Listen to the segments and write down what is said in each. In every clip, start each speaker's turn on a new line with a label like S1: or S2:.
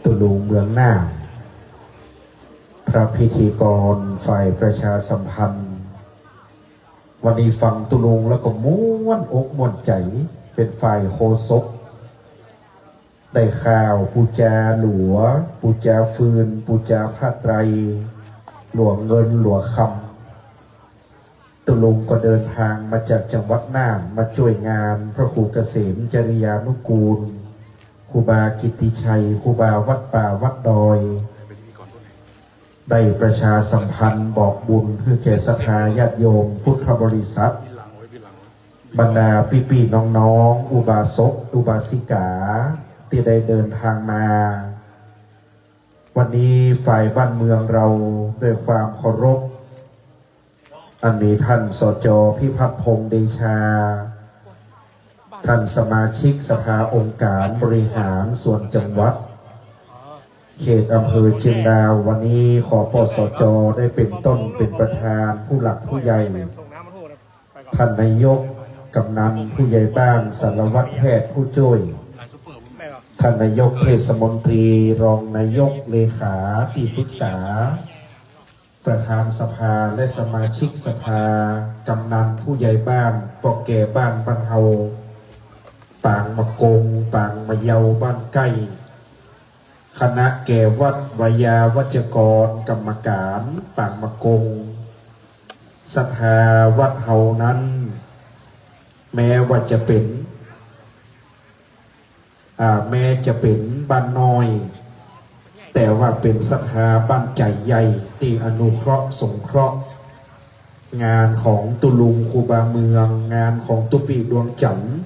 S1: ตุลุงเมืองน่านพระพิธีกรฝ่ายประชาสัมพันธ์วันนี้ฟังตุลุงแล้วก็ม้วนอกม้วนใจเป็นฝ่ายโฆษกได้ข่าวปูจาหลัวปูจาฟืนปูจาผ้าไตรหลวงเงินหลวงคำตุลุงก็เดินทางมาจากจังหวัดน่านมาช่วยงานพระครูเกษมจริยานุกูลครูบากิตติชัยครูบาวัดป่าวัดดอยได้ประชาสัมพันธ์บอกบุญคือแก่ศรัทธาญาติโยมพุทธบริษัทบรรดาพี่ๆน้องๆอุบาสกอุบาสิกาที่ได้เดินทางมาวันนี้ฝ่ายบ้านเมืองเราด้วยความเคารพอันมีท่านสจ.พิพัฒน์พงษ์เดชาท่านสมาชิกสภาองค์การบริหารส่วนจังหวัดเขตอำเภอเชียงดาววันนี้ขอปสจ.ได้เป็นต้นเป็นประธานผู้หลักผู้ใหญ่ท่านนายกกำนันผู้ใหญ่บ้านสารวัตรแพทย์ผู้ช่วยท่านนายกเทศมนตรีรองนายกเลขาที่ปรึกษาประธานสภาและสมาชิกสภากำนันผู้ใหญ่บ้านปอกแก่บ้านบ้านเฮาต่างมะกงต่างมะเยาบ้านใกล้คณะแก่วัดวยาวัจกรกรรมการต่างมะกงศรัทธาวัดเฮานั้นแม้ว่าจะเป็นบ้านน้อยแต่ว่าเป็นศรัทธาบ้านใจใหญ่ที่อนุเคราะห์สงเคราะห์งานของตุลุงครูบาเมืองงานของตุปีดวงจันทร์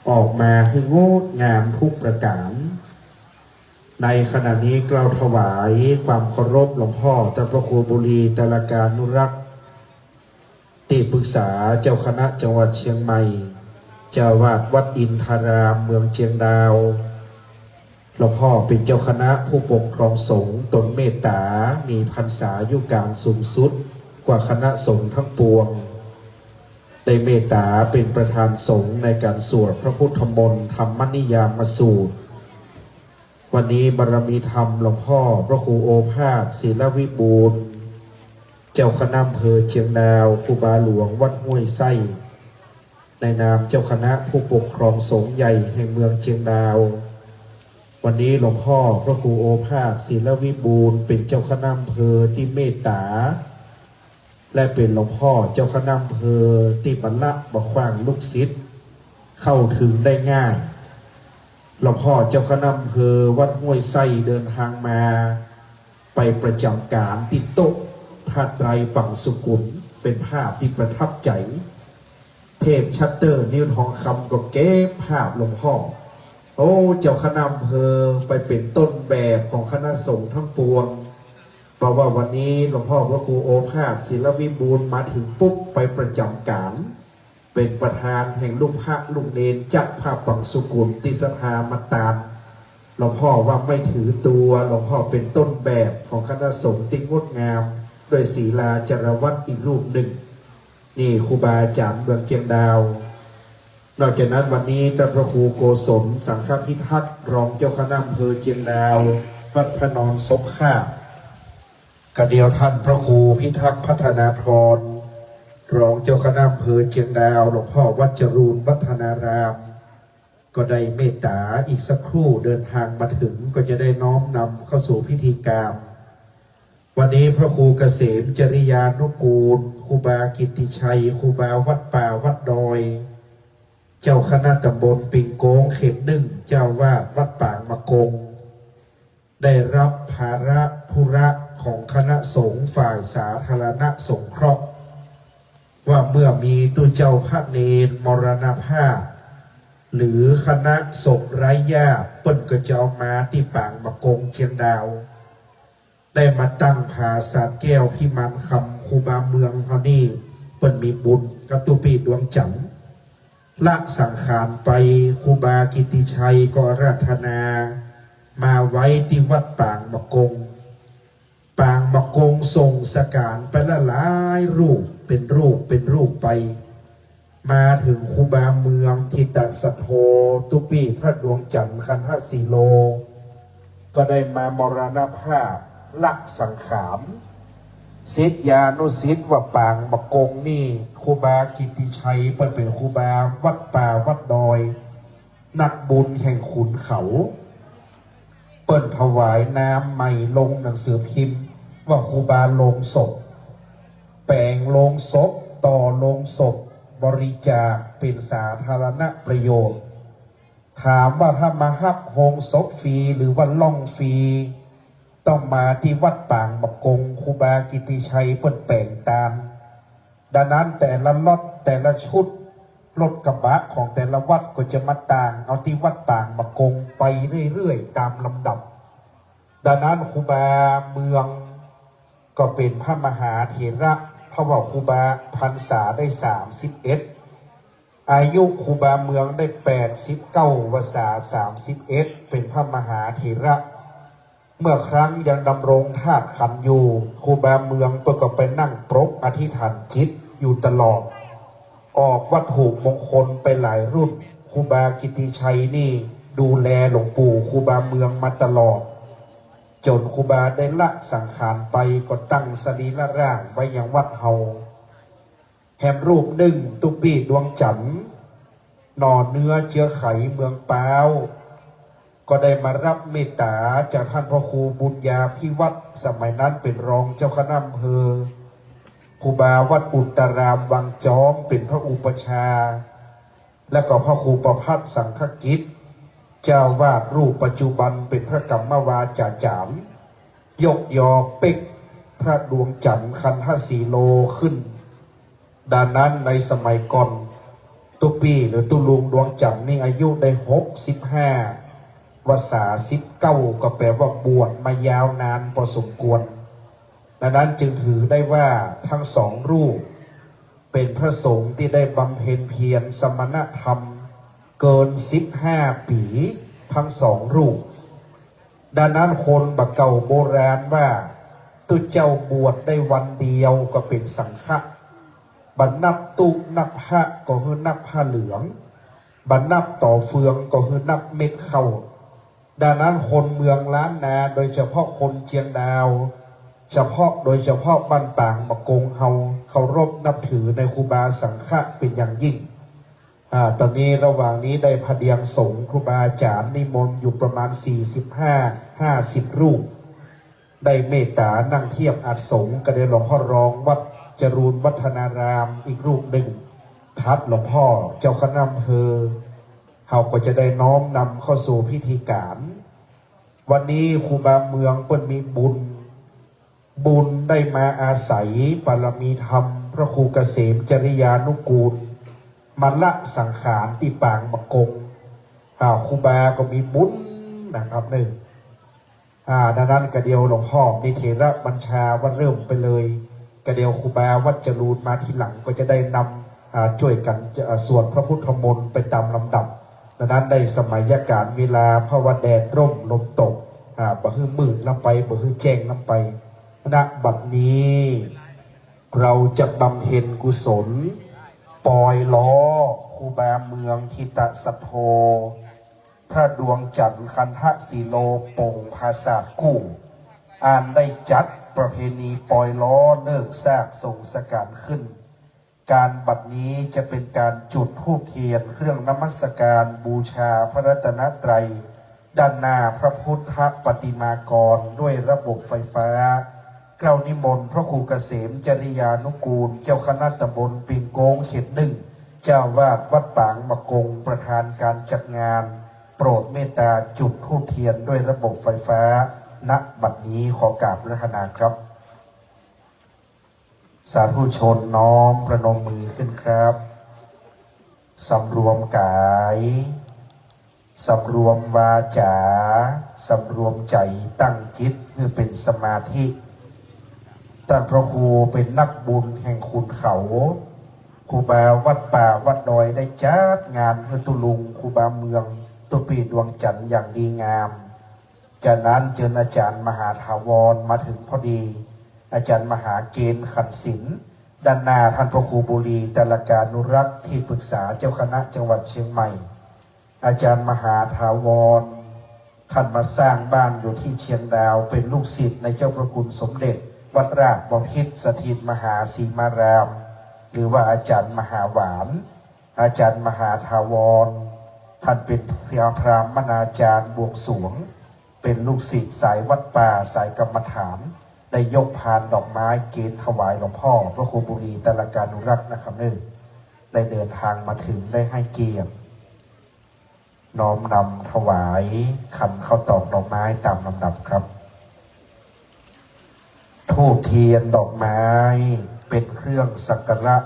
S1: ออกมาให้งดงามทุกประการในขณะนี้กล่าวถวายความเคารพหลวงพ่อเจ้าพระครูบุรีตลการนุรักษ์ที่ปรึกษาเจ้าคณะจังหวัดเชียงใหม่เจ้าวาดวัดอินทารามเมืองเชียงดาวหลวงพ่อเป็นเจ้าคณะผู้ปกครองสงฆ์ตนเมตตามีพรรษายุการสูงสุดกว่าคณะสงฆ์ทั้งปวงได้เมตตาเป็นประธานสงฆ์ในการสวดพระพุทธมนต์ธรรมนิยามสูตรวันนี้บารมีธรรมหลวงพ่อพระครูโอภาสศิลวิบูรณ์เจ้าคณะอำเภอเชียงดาวครูบาหลวงวัดห้วยไส้ในนามเจ้าคณะผู้ปกครองสงฆ์ใหญ่แห่งเมืองเชียงดาววันนี้หลวงพ่อพระครูโอภาสศิลวิบูรณ์เป็นเจ้าคณะอำเภอที่เมตตาและเป็นหลวงพ่อเจ้าคณะอำเภอที่บรรละบขว้างลูกศิษย์เข้าถึงได้ง่ายหลวงพ่อเจ้าคณะอำเภอวัดห้วยไส้เดินทางมาไปประจำการติดโต๊ะผ้าไตรปังสุกุลเป็นภาพที่ประทับใจเทพชัตเตอร์นิ้วทองคำก็เก็บภาพหลวงพ่อโอ้เจ้าคณะอำเภอไปเป็นต้นแบบของคณะสงฆ์ทั้งปวงเพราะว่าวันนี้หลวงพ่อพระครูโอภาสศิลวิบูรณ์มาถึงปุ๊บไปประจำการเป็นประธานแห่งลูกพระลูกเนนจักภาพปังสุกุลติสภามาตามหลวงพ่อว่าไม่ถือตัวหลวงพ่อเป็นต้นแบบของคณะสงฆ์ที่งดงามโดยศีลาจารวัตรอีกรูปหนึ่งนี่ครูบาอาจารย์เมืองเชียงดาวนอกจากนั้นวันนี้ท่านพระครูโกศลสังฆพิทักษ์รองเจ้าคณะอำเภอเชียงดาววัดพระนอนศพข้ากระเดียวท่านพระครูพิทักษ์พัฒนาธรรองเจ้าคณะอำเภอเชียงดาวหลวงพ่อวัดจรูนวัฒนารามก็ได้เมตตาอีกสักครู่เดินทางมาถึงก็จะได้น้อมนำเข้าสู่พิธีการวันนี้พระครูเกษมจริยานุกูลครูบากิตติชัยครูบาวัดป่าวัดดอยเจ้าคณะตำบลปิงโกงเขต1เจ้าวาดวัดป่างมะกงได้รับภาระธุระของคณะสงฆ์ฝ่ายสาธารณสงเคราะห์ว่าเมื่อมีตัวเจ้าพระเนรมรณภาพหรือคณะศพไร้ญาติเปิ้นก็จะเอามาที่ป่างมะกงเชียงดาวได้มาตั้งผาสาดแก้วพิมานคำครูบาเมืองเขานี่เปิ้นมีบุญกับตุปีดวงจันทร์ละสังขารไปครูบากิตติชัยก็ราธนามาไว้ที่วัดป่างมะกงป่างมะกงส่งสการไปละหลายรูปเป็นรูปไปมาถึงครูบาเมืองทิตัสโธตุปีพระดวงจันทร์คันหสีโล ก็ได้มามรณภาพลักสังขารศิษยานุศิษย์ว่าปางบะกงนี่ครูบากิติชัยเป็นครูบาวัดป่าวัดดอยนักบุญแห่งขุนเขาเปิดถวายน้ำใหม่ลงหนังสือพิมพ์ว่าครูบาลงศพแปลงลงศพต่อลงศพบริจาคเป็นสาธารณประโยชน์ถามว่าถ้ามาฮับโฮงศพฟรีหรือว่าล่องฟรีต้องมาที่วัดปางบะกงครูบากิติชัยเปิดแปลงตามดังนั้นแต่ละล็อตแต่ละชุดรถกระบะของแต่ละวัดก็จะมาต่างเอาที่วัดปางบะกงไปเรื่อยๆตามลำดับดังนั้นครูบาเมืองก็เป็นพระมหาเถระเพราะว่าครูบาพรรษาได้31อายุครูบาเมืองได้89วษา31เป็นพระมหาเถระเมื่อครั้งยังดำรงธาตุขันธ์อยู่ครูบาเมืองก็ไปนั่งปรกอธิษฐานจิตอยู่ตลอดออกวัตถุมงคลไปหลายรุ่นครูบากิติชัยนี่ดูแลหลวงปู่ครูบาเมืองมาตลอดจนครูบาได้ละสังขารไปก็ตั้งสรีระร่างไว้ยังวัดเฮาแห่มรูปหนึ่งตุปีดวงจันทร์หน่อเนื้อเชื้อไขเมืองปาวก็ได้มารับเมตตาจากท่านพระครูบุญญาพิวัตรสมัยนั้นเป็นรองเจ้าคณะอำเภอครูบาวัดอุตรามวังจอมเป็นพระอุปชาและก็พระครูประภัสสังฆกิจเจ้าวาดรูปปัจจุบันเป็นพระกัมมวาจาจารย์ยกยอเป็กพระดวงจันทร์คันธสีโลขึ้นดังนั้นในสมัยก่อนตุปีหรือตุลุงดวงจันทร์นี่อายุได้65วษา19ก็แปลว่าบวชมายาวนานพอสมควรดังนั้นจึงถือได้ว่าทั้งสองรูปเป็นพระสงฆ์ที่ได้บำเพ็ญเพียรสมณธรรมเกิน15ปีทั้งสองรูปดังนั้นคนบักเก่าโบราณว่าตุเจ้าบวชได้วันเดียวก็เป็นสังฆะบันนับตุนับพระก็คือนับผ้าเหลืองบันนับต่อเฟืองก็คือนับเม็ดเข้าดังนั้นคนเมืองล้านนาโดยเฉพาะคนเชียงดาวโดยเฉพาะบ้านปางบะกงเฮาเคารพนับถือในครูบาสังฆะเป็นอย่างยิ่งตอนนี้ระหว่างนี้ได้พเดียงสงฆ์ครูบาอาจารย์นิมนต์อยู่ประมาณ45-50รูปได้เมตตานั่งเทียบอาสงฆ์ก็ได้หลวงพ่อรองวัดจรูนวัฒนารามอีกรูปหนึ่งทัดหลวงพ่อเจ้าคณะอำเภอเขาก็จะได้น้อมนำเข้าสู่พิธีการวันนี้ครูบาเมืองเปิ้นมีบุญได้มาอาศัยบารมีธรรมพระครูเกษมจริยานุกูลมาละสังขารที่ปางบะกงครูบาก็มีบุญนะครับหนึ่งดังนั้นกระเดียวหลวงพ่อมีเถระบัญชาว่าเริ่มไปเลยกระเดียวครูบาวัดจรูนมาทีหลังก็จะได้นำช่วยกันสวดพระพุทธมนต์ไปตามลำดับดังนั้นได้สมัยการเวลาเพราะว่าแดดร่มลมตกบ่ฮือมืดลำไปบ่ฮือแจ้งลำไปณบัดนี้เราจะบำเพ็ญกุศลปล่อยล้อครูบาเมืองทิตะสัทโธพระดวงจันทร์คันธสีโลปงภาษากู้อ่านได้จัดประเพณีปล่อยล้อเลิกซากส่งสการขึ้นการบัดนี้จะเป็นการจุดธูปเทียนเครื่องนมัสการบูชาพระรัตนตรัยด้านหน้าพระพุทธปฏิมากรด้วยระบบไฟฟ้ากล่าวนิมนต์พระครูเกษมจริยานุกูลเจ้าคณะตำบลปิงโกงเขต 1เจ้าวาดวัดปางบะกงประธานการจัดงานโปรดเมตตาจุดธูปเทียนด้วยระบบไฟฟ้าณบัดนี้ขอกราบพระนาครับสาธุชนน้อมประนมมือขึ้นครับสำรวมกายสำรวมวาจาสำรวมใจตั้งจิตคือเป็นสมาธิท่านพระครูเป็นนักบุญแห่งขุนเขาครูบาวัดป่าวัดดอยได้จัดงานเฮตุลุงครูบาเมืองตุปีดวงจันทร์อย่างดีงามจากนั้นเชิญอาจารย์มหาถาวรมาถึงพอดีอาจารย์มหาเกณฑ์ขันศิลป์ด้านหน้าท่านพระครูบุรีตลการนุรักษ์ที่ปรึกษาเจ้าคณะจังหวัดเชียงใหม่อาจารย์มหาถาวร ท่านมาสร้างบ้านอยู่ที่เชียงดาวเป็นลูกศิษย์ในเจ้าพระคุณสมเด็จวัดราชบพิตรสถิตมหาสีมารามหรือว่าอาจารย์มหาหวานอาจารย์มหาทาวรท่านเป็นพระมณาจารย์บวงสรวงเป็นลูกศิษย์สายวัดป่าสายกรรมฐานได้ยกพานดอกไม้เกณฑ์ถวายหลวงพ่อพระครูบุรีตระการนุรักษ์นะครับได้เดินทางมาถึงได้ให้เกียรติน้อมนำถวายขันข้าวตอกดอกไม้ตามลำดับครับธูปเทียนดอกไม้เป็นเครื่องสักการะ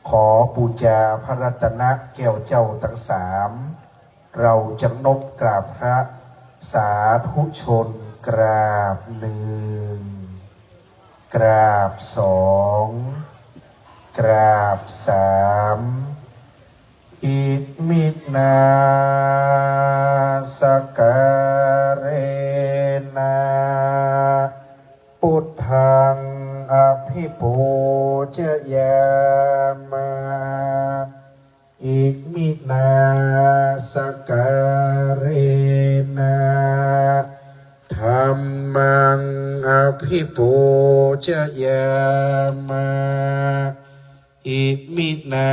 S1: ขอบูชาพระรัตนแก้วเจ้าทั้งสามเราจะนบกราบพระสาธุชนกราบหนึ่งกราบสองกราบสามอิมินาสการเรนะพุทธังอภิปูชยามาอิมินาสการเรนะธัมมังอภิปูชยามาอิมินา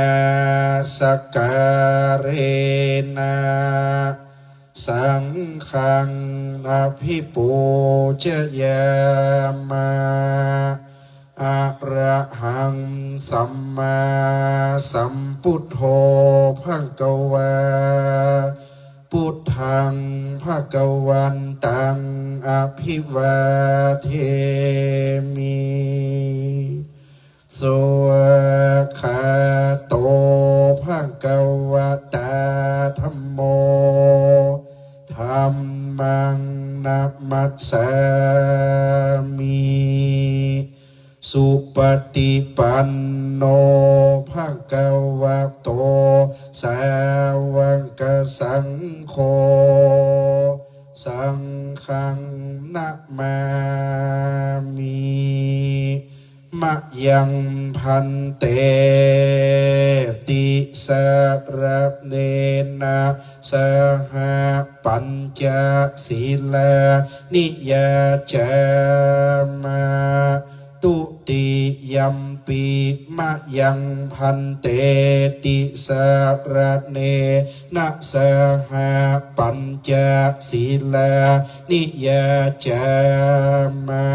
S1: สการเรนะสังฆังอภิปูชยามาอะระหังสัมมาสัมพุทโธภควาพุทธังภควันตังอภิวาเทมิสุขาโตภควตาธัมโมธัมมังนัมมัสสามิสุปฏิปันโนภควโตสาวกสังโฆสังฆังนะมามิมะยังพันเตติสระเนนะสหปัญจศีลานิยาจามาตุติยัมปิมะยังพันเตติสระเนนะสหปัญจศีลานิยาจามา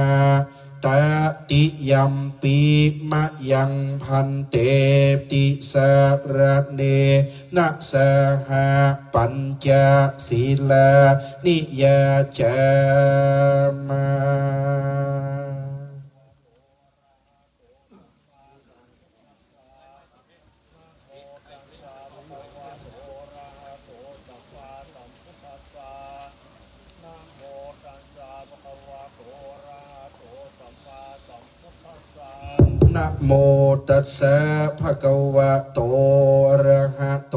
S1: ตติยัมปิมะยังพันเตติสระเนนะสหปัญจศีลานิยาจามานะโมตัสสะภะคะวะโตอะระหะโต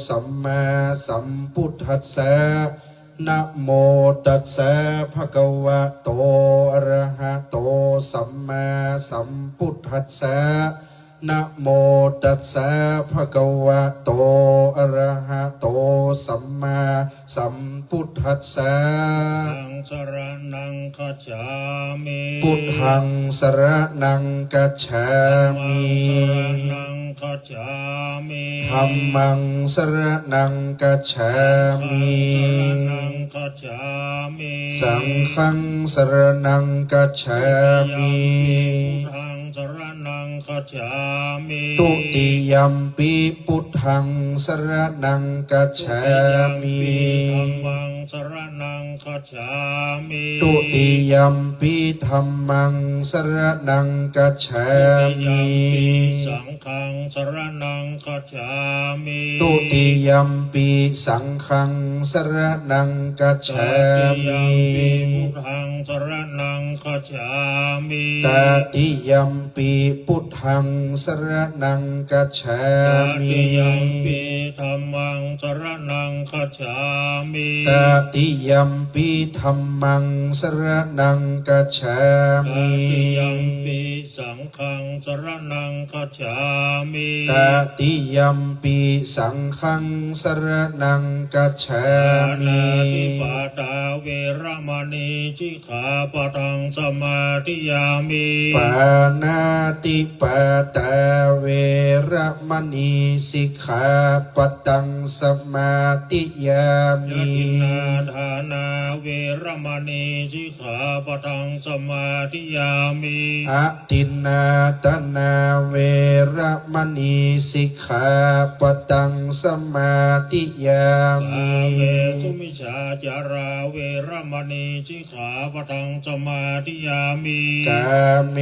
S1: สัมมาสัมพุทธัสสะนะโมตัสสะภะคะวะโตอะระหะโตสัมมาสัมพุทธัสสะนะโมตัสสะภะคะวะโตอะระหะโตสัมมาสัมพุทธัสสะ
S2: ธังสรณังคัจฉามิ
S1: พุทธังสรณังกัจฉามิ
S2: นังคัจฉามิ
S1: ธัมมังสรณังกัจฉามิ
S2: นังคัจฉามิ
S1: สังฆังสรณังกัจฉามิ
S2: พุทธังสรณังคัจฉามิ
S1: ตุติยัมปิพุทธังสรณังกัจฉามิ
S2: ธัมมังสรณังคัจฉามิ
S1: ตุติยัมปิธัมมังสรณังกัจฉามิ
S2: สังฆังสรณังคัจฉามิ
S1: ตุติยัมปิสังฆังสรณังกัจฉามิ
S2: พุทธังสรณังคัจฉามิ
S1: ตติยัมปิพุทธังสรณังกัจฉามิ
S2: ตติยัมปิธัมมังสรณังคัจฉามิ
S1: ตติยัมปิ ปิธัมมังสรณังกัจฉา
S2: ต
S1: มิ
S2: ติยัมปิสังฆังสรณังคัจฉามิ
S1: ตติยัมปิสังฆังสรณังกัจฉา
S2: ปา
S1: มิ
S2: นาติปาตาเวรมณีสิกขาปะทังสมาธิยามิ
S1: ปานาติปาตาเวระมณีสิกขาปตังสมาติยามิ
S2: ยตินาทานาเวรมณีสิกขาปะทังสมาธิยามิ
S1: อะตินนาตนาเวระมณีสิกขาปตังสมาติยามิ
S2: กาเมสุมิชาจาราเวรมณีสิกขาปะทังสมาธิยามิ
S1: กาเม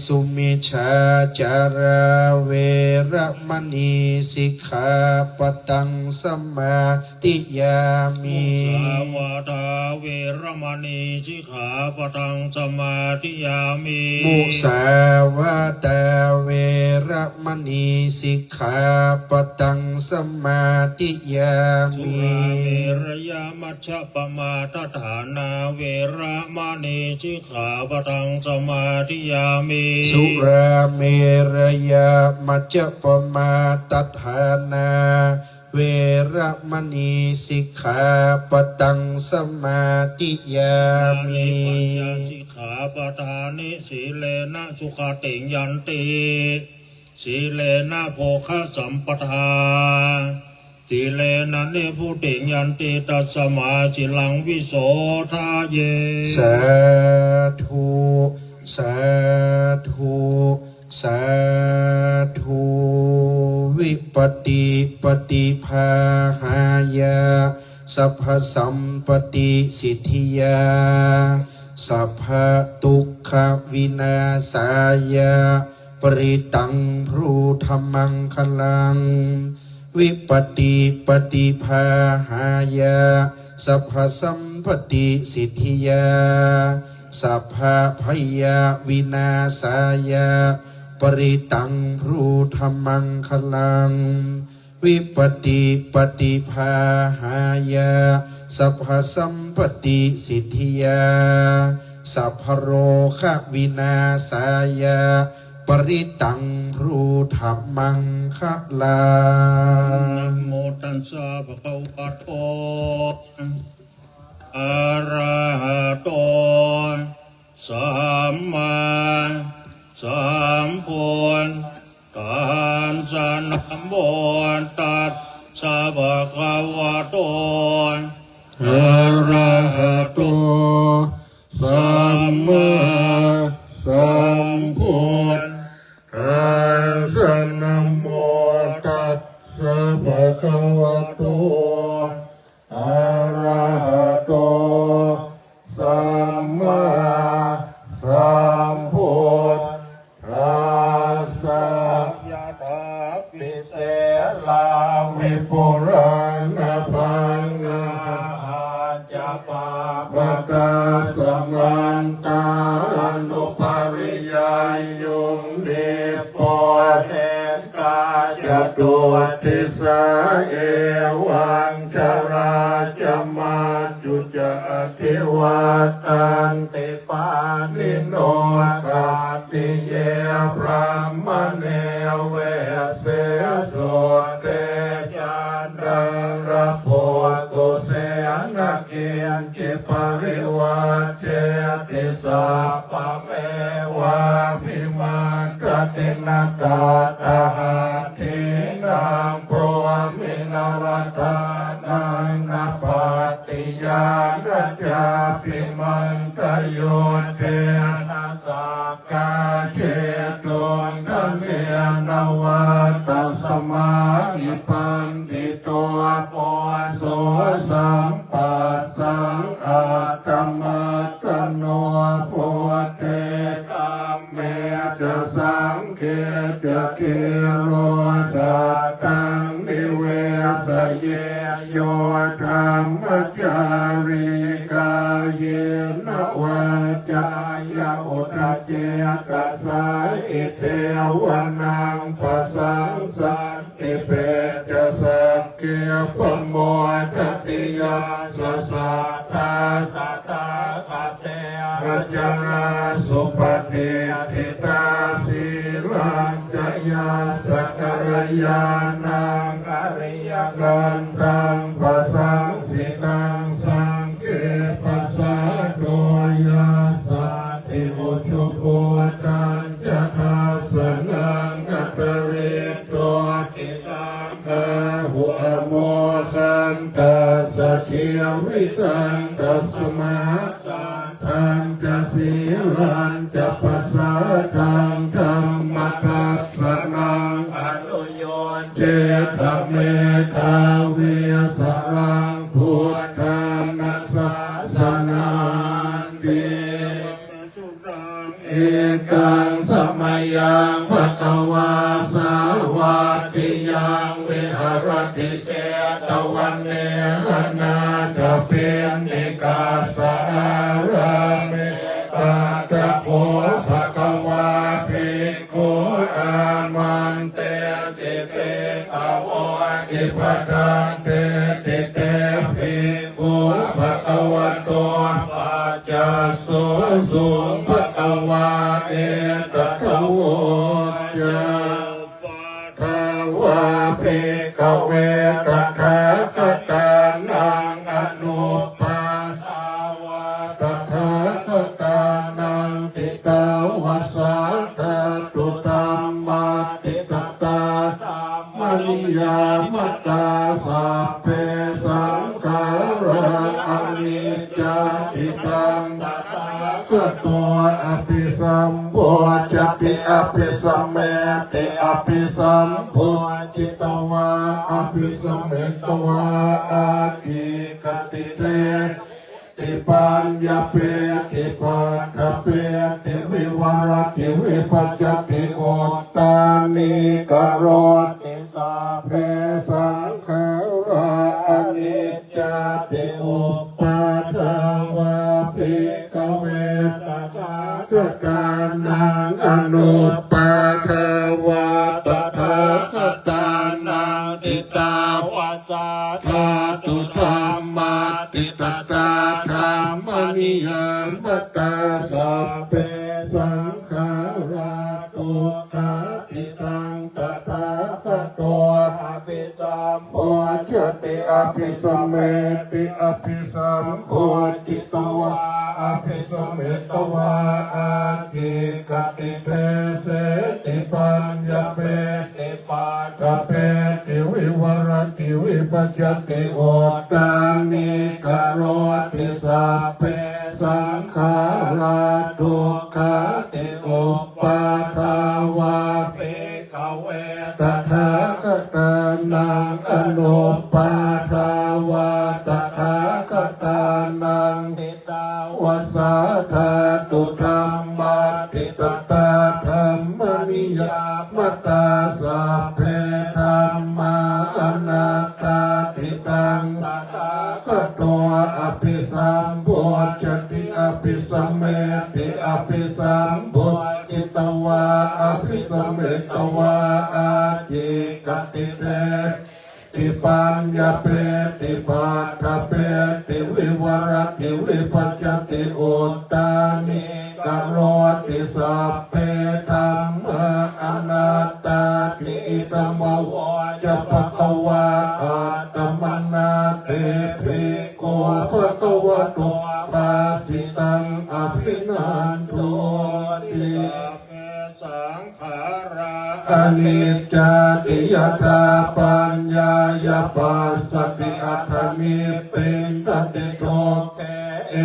S1: สุมิชาจาราเวระมณีสิกขาปตังสมาติยามิ
S2: สาวาทาเวรมณีสิกขาปะทังสมาธิยามิ
S1: มุสาวาตาเวระมณีสิกขาปตังสมาติยา
S2: สุ
S1: มิ
S2: ราเมรยามัชฌปมาทฐานาเวรมณีสิกขาปะทังสมาธิยามิ
S1: สุราเมรยามัจจปมาตัฏฐานาเวระมณีสิกขาปตังสมาติยา
S2: อา
S1: มิ
S2: นิปัญญาสิกขาปทานิสีเลนะสุขติงยันติสีเลนะโภคสัมปทาสีเลนะนิพุติงยันติตัสสมาสิลังวิโสทาเย
S1: สาธุสาธุสาธุวิปติปฏิภาหายาสัพพสัมปติสิทธิยาสัพพทุกขวินาศายาปริตังพรูธรรมังคลังวิปติปฏิภาหายาสัพพสัมปติสิทธิยาสัพพพยาวินาศายาปริตังพรูธรรมังคลังวิปติปฏิภาหายาสัพพสัมปติสิทธิยาสัพพโรควินาศายาปริตังพรูธรรมังคลัง
S2: นะโมตัสสะภะคะวะโตอะระหะโตสัมมาสัมพุทธัสสะนะโมตัสสะภะคะวะโตอะระหะโตสัมมาสัมพุทธัสสะนะโมตัสสะภะคะวะโตอะระหะโตสัมมาสัมพุทธัสสะยะถาปิเสลาวิปุราณปังนาอาจาปาปะกาสมันตาอนุปริยายยุงเดปอแทนกาจะตุทิสาเอวังชราจะมาจุจทิวัตันติปานิโนกาติเยพระมเนเวเสโสเตจันดังระโพตุเสนเกียนจิปริวาเจติสาปะเมวะพิมันกตินาตาตาหาทินังโปรมินารตานังนาปาติยานาจาพิมันตโยเทนะสักกาเจตุนทเนนวัตตสมาหิปันติโตโปโสสัมปัสสังอาตมัตโนโพเทกัมเมจะสังเกจะเกโรสัตตังนิเวสเยโยธรรมจาริกาเยนวาจายาอุตเจตสายเทวนังปะสังสันติเปจะสักเกปโมทติยาสสะตาตา
S1: สุปฏิทิตาสีลังจยาสักการยานังอริยกันตังปัสสังสิตังสังเกปัสสะโดยาสัตถิอุชุปุตังจะทัสสนังกัตเรตัวกิตังหัวโมสันตัสสะเชียวิตังตัสมาสันทังจะสีลังจะปัสสะทังธรรมทัสสนังอนุโยนเจตเมธาเวสรังพุทธานัสสะนันติเอกังสมัยยังภควาสาวัตติยังวิหารติเจตวันเนหนาถเปียนนิกาสารามิตาตะโขภควาภิกขุอามันเตสิเปตาวอิปตังเตติเตภิกขุภควโตปัจจโสสุภควาเอตตะโวจาภาวะภิกขเวตถาคตานังอนุปาทาวะตถาคตานังติตาวะสาตตุตัมมาติตตาธัมมนิยามตาสัพเพสังขาราอนิจจติตังตถาคตอภิสัมโพจปิอภิสัมเมติอภิสัมโพจิตวาอภิสัมเมตวาอาทิกติเตติปัญญาเปติปัฏฐเปติวิวารติวิปัจจติโอตตานิกโรติสัพเพสังขาราอนิจจติอุปาทาวะภิกขเวตถาคตานังอนุปาทาวะตถาคตานังติตาวะสาธาตุธัมมาติตตาธัมมนิยามตาสัพเพสังขาราตุขาติตังตถาคตอภิสัมโพจติอภิสัมเมติอภิสัมโพจิตวาอภิสัมเมตวาอาทิกติเตเสติปัญญาเปติปัฏฐเปติวิวารติวิปัจจติโอตตานิกโรติสัพเพสังขาราทุกขาติอุปาทาวะภิกขเวตถาคตานังอนุปาทาวะตถาคตานังติตาวะสาธาตุธัมมาติตตาธัมมนิยามตาสัพเพธัมมาอนัตตาติตังตถาคตอภิสัมโพจติอภิสัมเมติอภิสัมโพจิตวาอภิสัมเมตวาอาทิกติเตติปัญญาเปติปัฏฐเปติวิวารติวิปัจจติอุตตานิกโรติสัพเพธัมมาอนัตตาติธัมมวจะภควาอัตตมนาเตภิกขุภควโตภาสิตังอภินันทุติสังขาราอนิจจติยถาปัญญายปัสสติอัตถมิเป็นตติโตเตเอ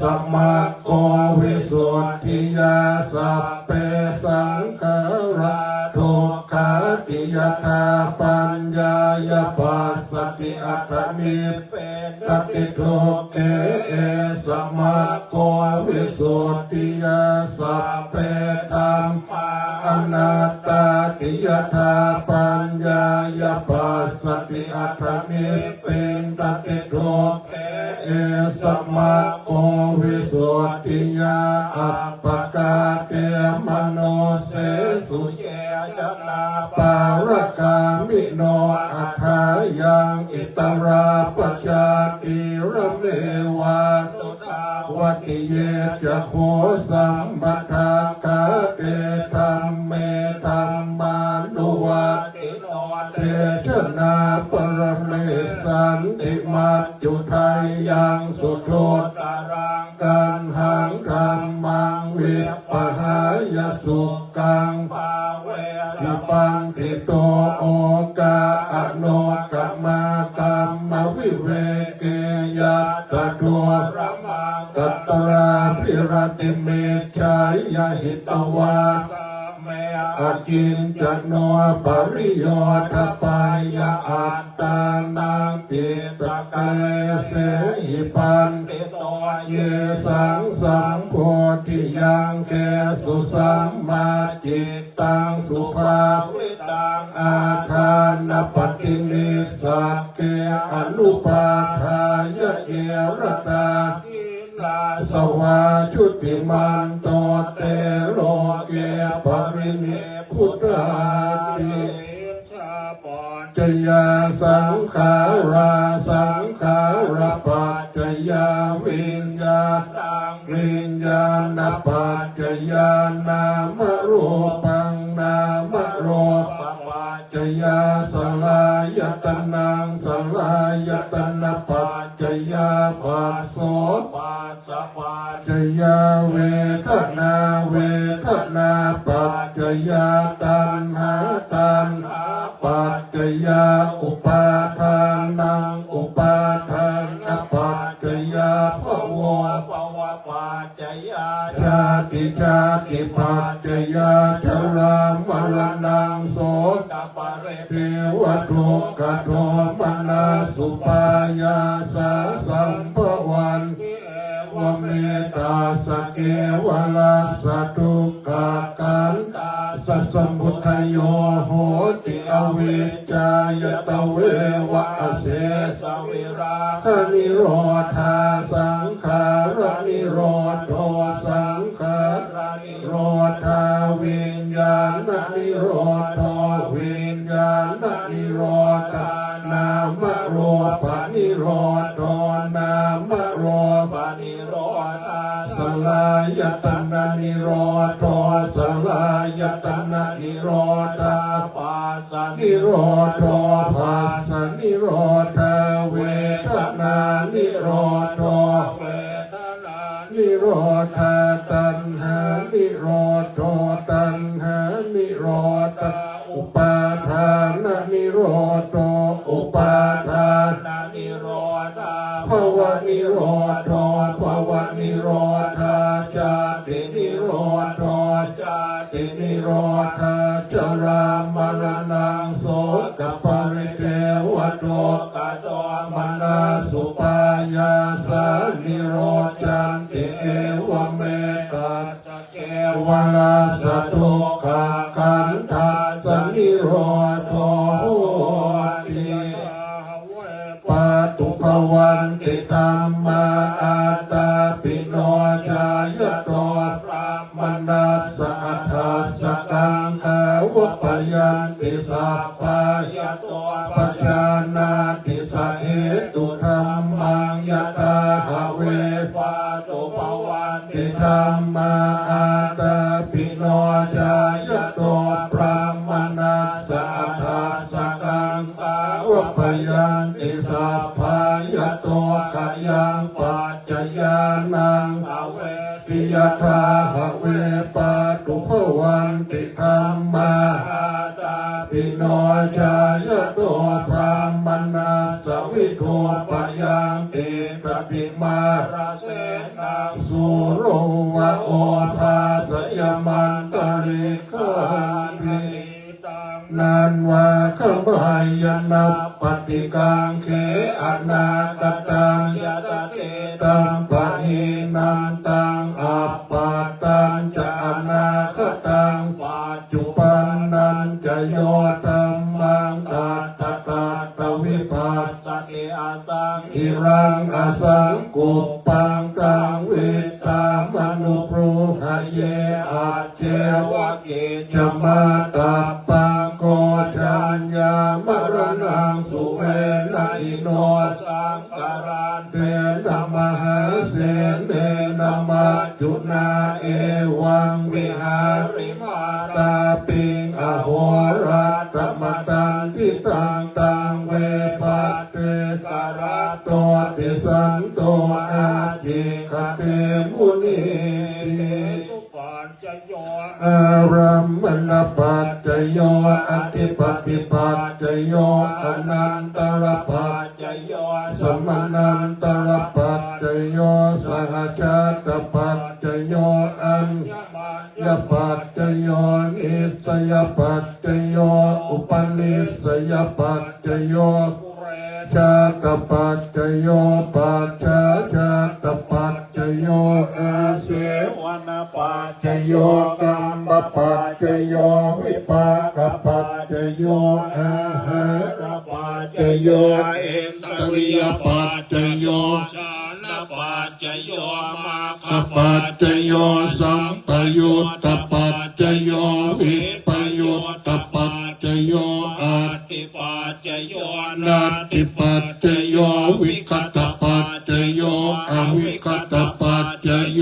S1: สัมมาโกวิสุทธิยาสัพเพสังขาราทุกขาติยถาปัญญายปัสสติอัตถมิเป็นตติโตเตเอสัมมาโกวิสุทธิยาสัพเพธัมมาอนัตตาติยถาปัญญายปัสสติอัตถมิเป็นตติโตเตเอสัมมาโกวิสุทธิยาอัปปกาเตมโนเสสุเยจนาปารกามิโนอัฏฐายังอิตราปจจติระเม
S3: วาตุตาวติเยจะโคสัมปทาคาเตธัมเมธัมมานุวัติโนเตชนาปรเมสันติมัจจุทัยยังสุโธตารังกันหังธรรมังวิปหายสุกังภาเวทิปังทิโตโอกาอโนกัมมากรรมวิเวเกยัตตะตัวระมังกัตตราภิรติเมชัยยหิตวาเมอากินจันโนปริโยทปายาอัตตานังปิตะเกเสหิปันติโตเยสังสังโพธิยังแกสุสัมมาจิตตังสุภาวิตังอาทานปฏินิสักเกอนุปาทายะเยรตาลาสวาชุติมันโตเตโลเกปริเนพุทธาติจยาสังขาราสังขาราปัจจยาวิญญาณังวิญญาณปัจจยานามรูปังนามรูปปัจจยาสลายตนังสลายตนะปัจจยาปัสโสปัสสะปัจจยาเวทนาเวทนาปัจจยาตัณหาตัณหาปัจจยาอุปาทานังอุปาทานปัจจยาภวะปัจจยาชาติปัจจยาชรามรณังโสกปะเรเทวทุกขโทมนัสสุปายาสาสัมภวันวเมตาสเกวลาสตุกขากันตาสัสสมุทัยโยโหติอวิชชายตเววะเสสวิราคนิโรธาสังขารนิโรธสังขารนิโรธาวิญญาณนิโรธวิญญาณนิโรธานามโรปนิโรธนามโรปนิโรธาสลายตนะนิโรธสลายตนะนิโรธาปัสสนิโรธปัสสนิโรธาเวทนานิโรธเวทนานิโรธาตัณหานิโรธตัณหานิโรธอุปาทานนิโรธอุปาทานนิโรธภวนิโรธภวนิโรธาชาตินิโรธชาตินิโรธาจรามรณังโสกปริเทวโตกโตมนัสสุปายาสานิโรจันติเอวเมตัจเกวลาสตุขากันธาสนิโรธโหติปาตุภวันติธัมมาอาตาปิโนชายโตพระมนัสสะทัสสะกังขาวปยันติสัพพายโตปัจจานาติสะเหตุธัมมังยตาหะเวปาตุภวันติธัมมาอาตาปิโนชายโตพระมนัสสะทัสสะกังขาวปยันติสัพพายโตขยังปัจจยานังอเวทิยทาหะเวปาตุภวันติธัมมาอาตาปิโนชายโตพระมนัสสวิโทปยังติปฏิมาราเสนังสุโรวะโอภาสยมันตริกานินันวาขบายนาปฏิกังเขอนาคตังยตติตังปะหินันตังอัปปะตังจะอนาคตังปัจจุบันนันจะโยธัมมังตัตตะตัตตวิปัสสติอาสังอิรังอาสังกุปปังกังวิตามนุปรุหะเยอาเจวะกิจมาตาปังโกชัญญามรณังสุเวนะอิโนสังขารันเตนะ หาเสนนามาจุนาเอวังวิหาริมาตาปิงอโหราตมตังทิตังตังเวปัตเตการะโตติสันโตอาจิคเตมุนีตุปัจจโยอารัมมณปัจจโยอธิปติปัจจโยอนันตรปัจจโยสมนันตรปัจจโยสหชาตปัจจโยอัญญปัจจโยนิสยปัจจโยอุปนิสยปัจจโยชาตปัจจโยปัจจชาตปัจจโยอาเสวนาปัจจโยกัมมปัจจโยวิปากปัจจโยอาหารปัจจโยเอนตริยปัจจโยชานะปัจจโยมาคปัจจโยสัมปยุตตปัจจโยวิปยุตตปัจจโยอาติปัจจโยนาติปัจจโยวิคตปัจจโยอวิคตปัจจโย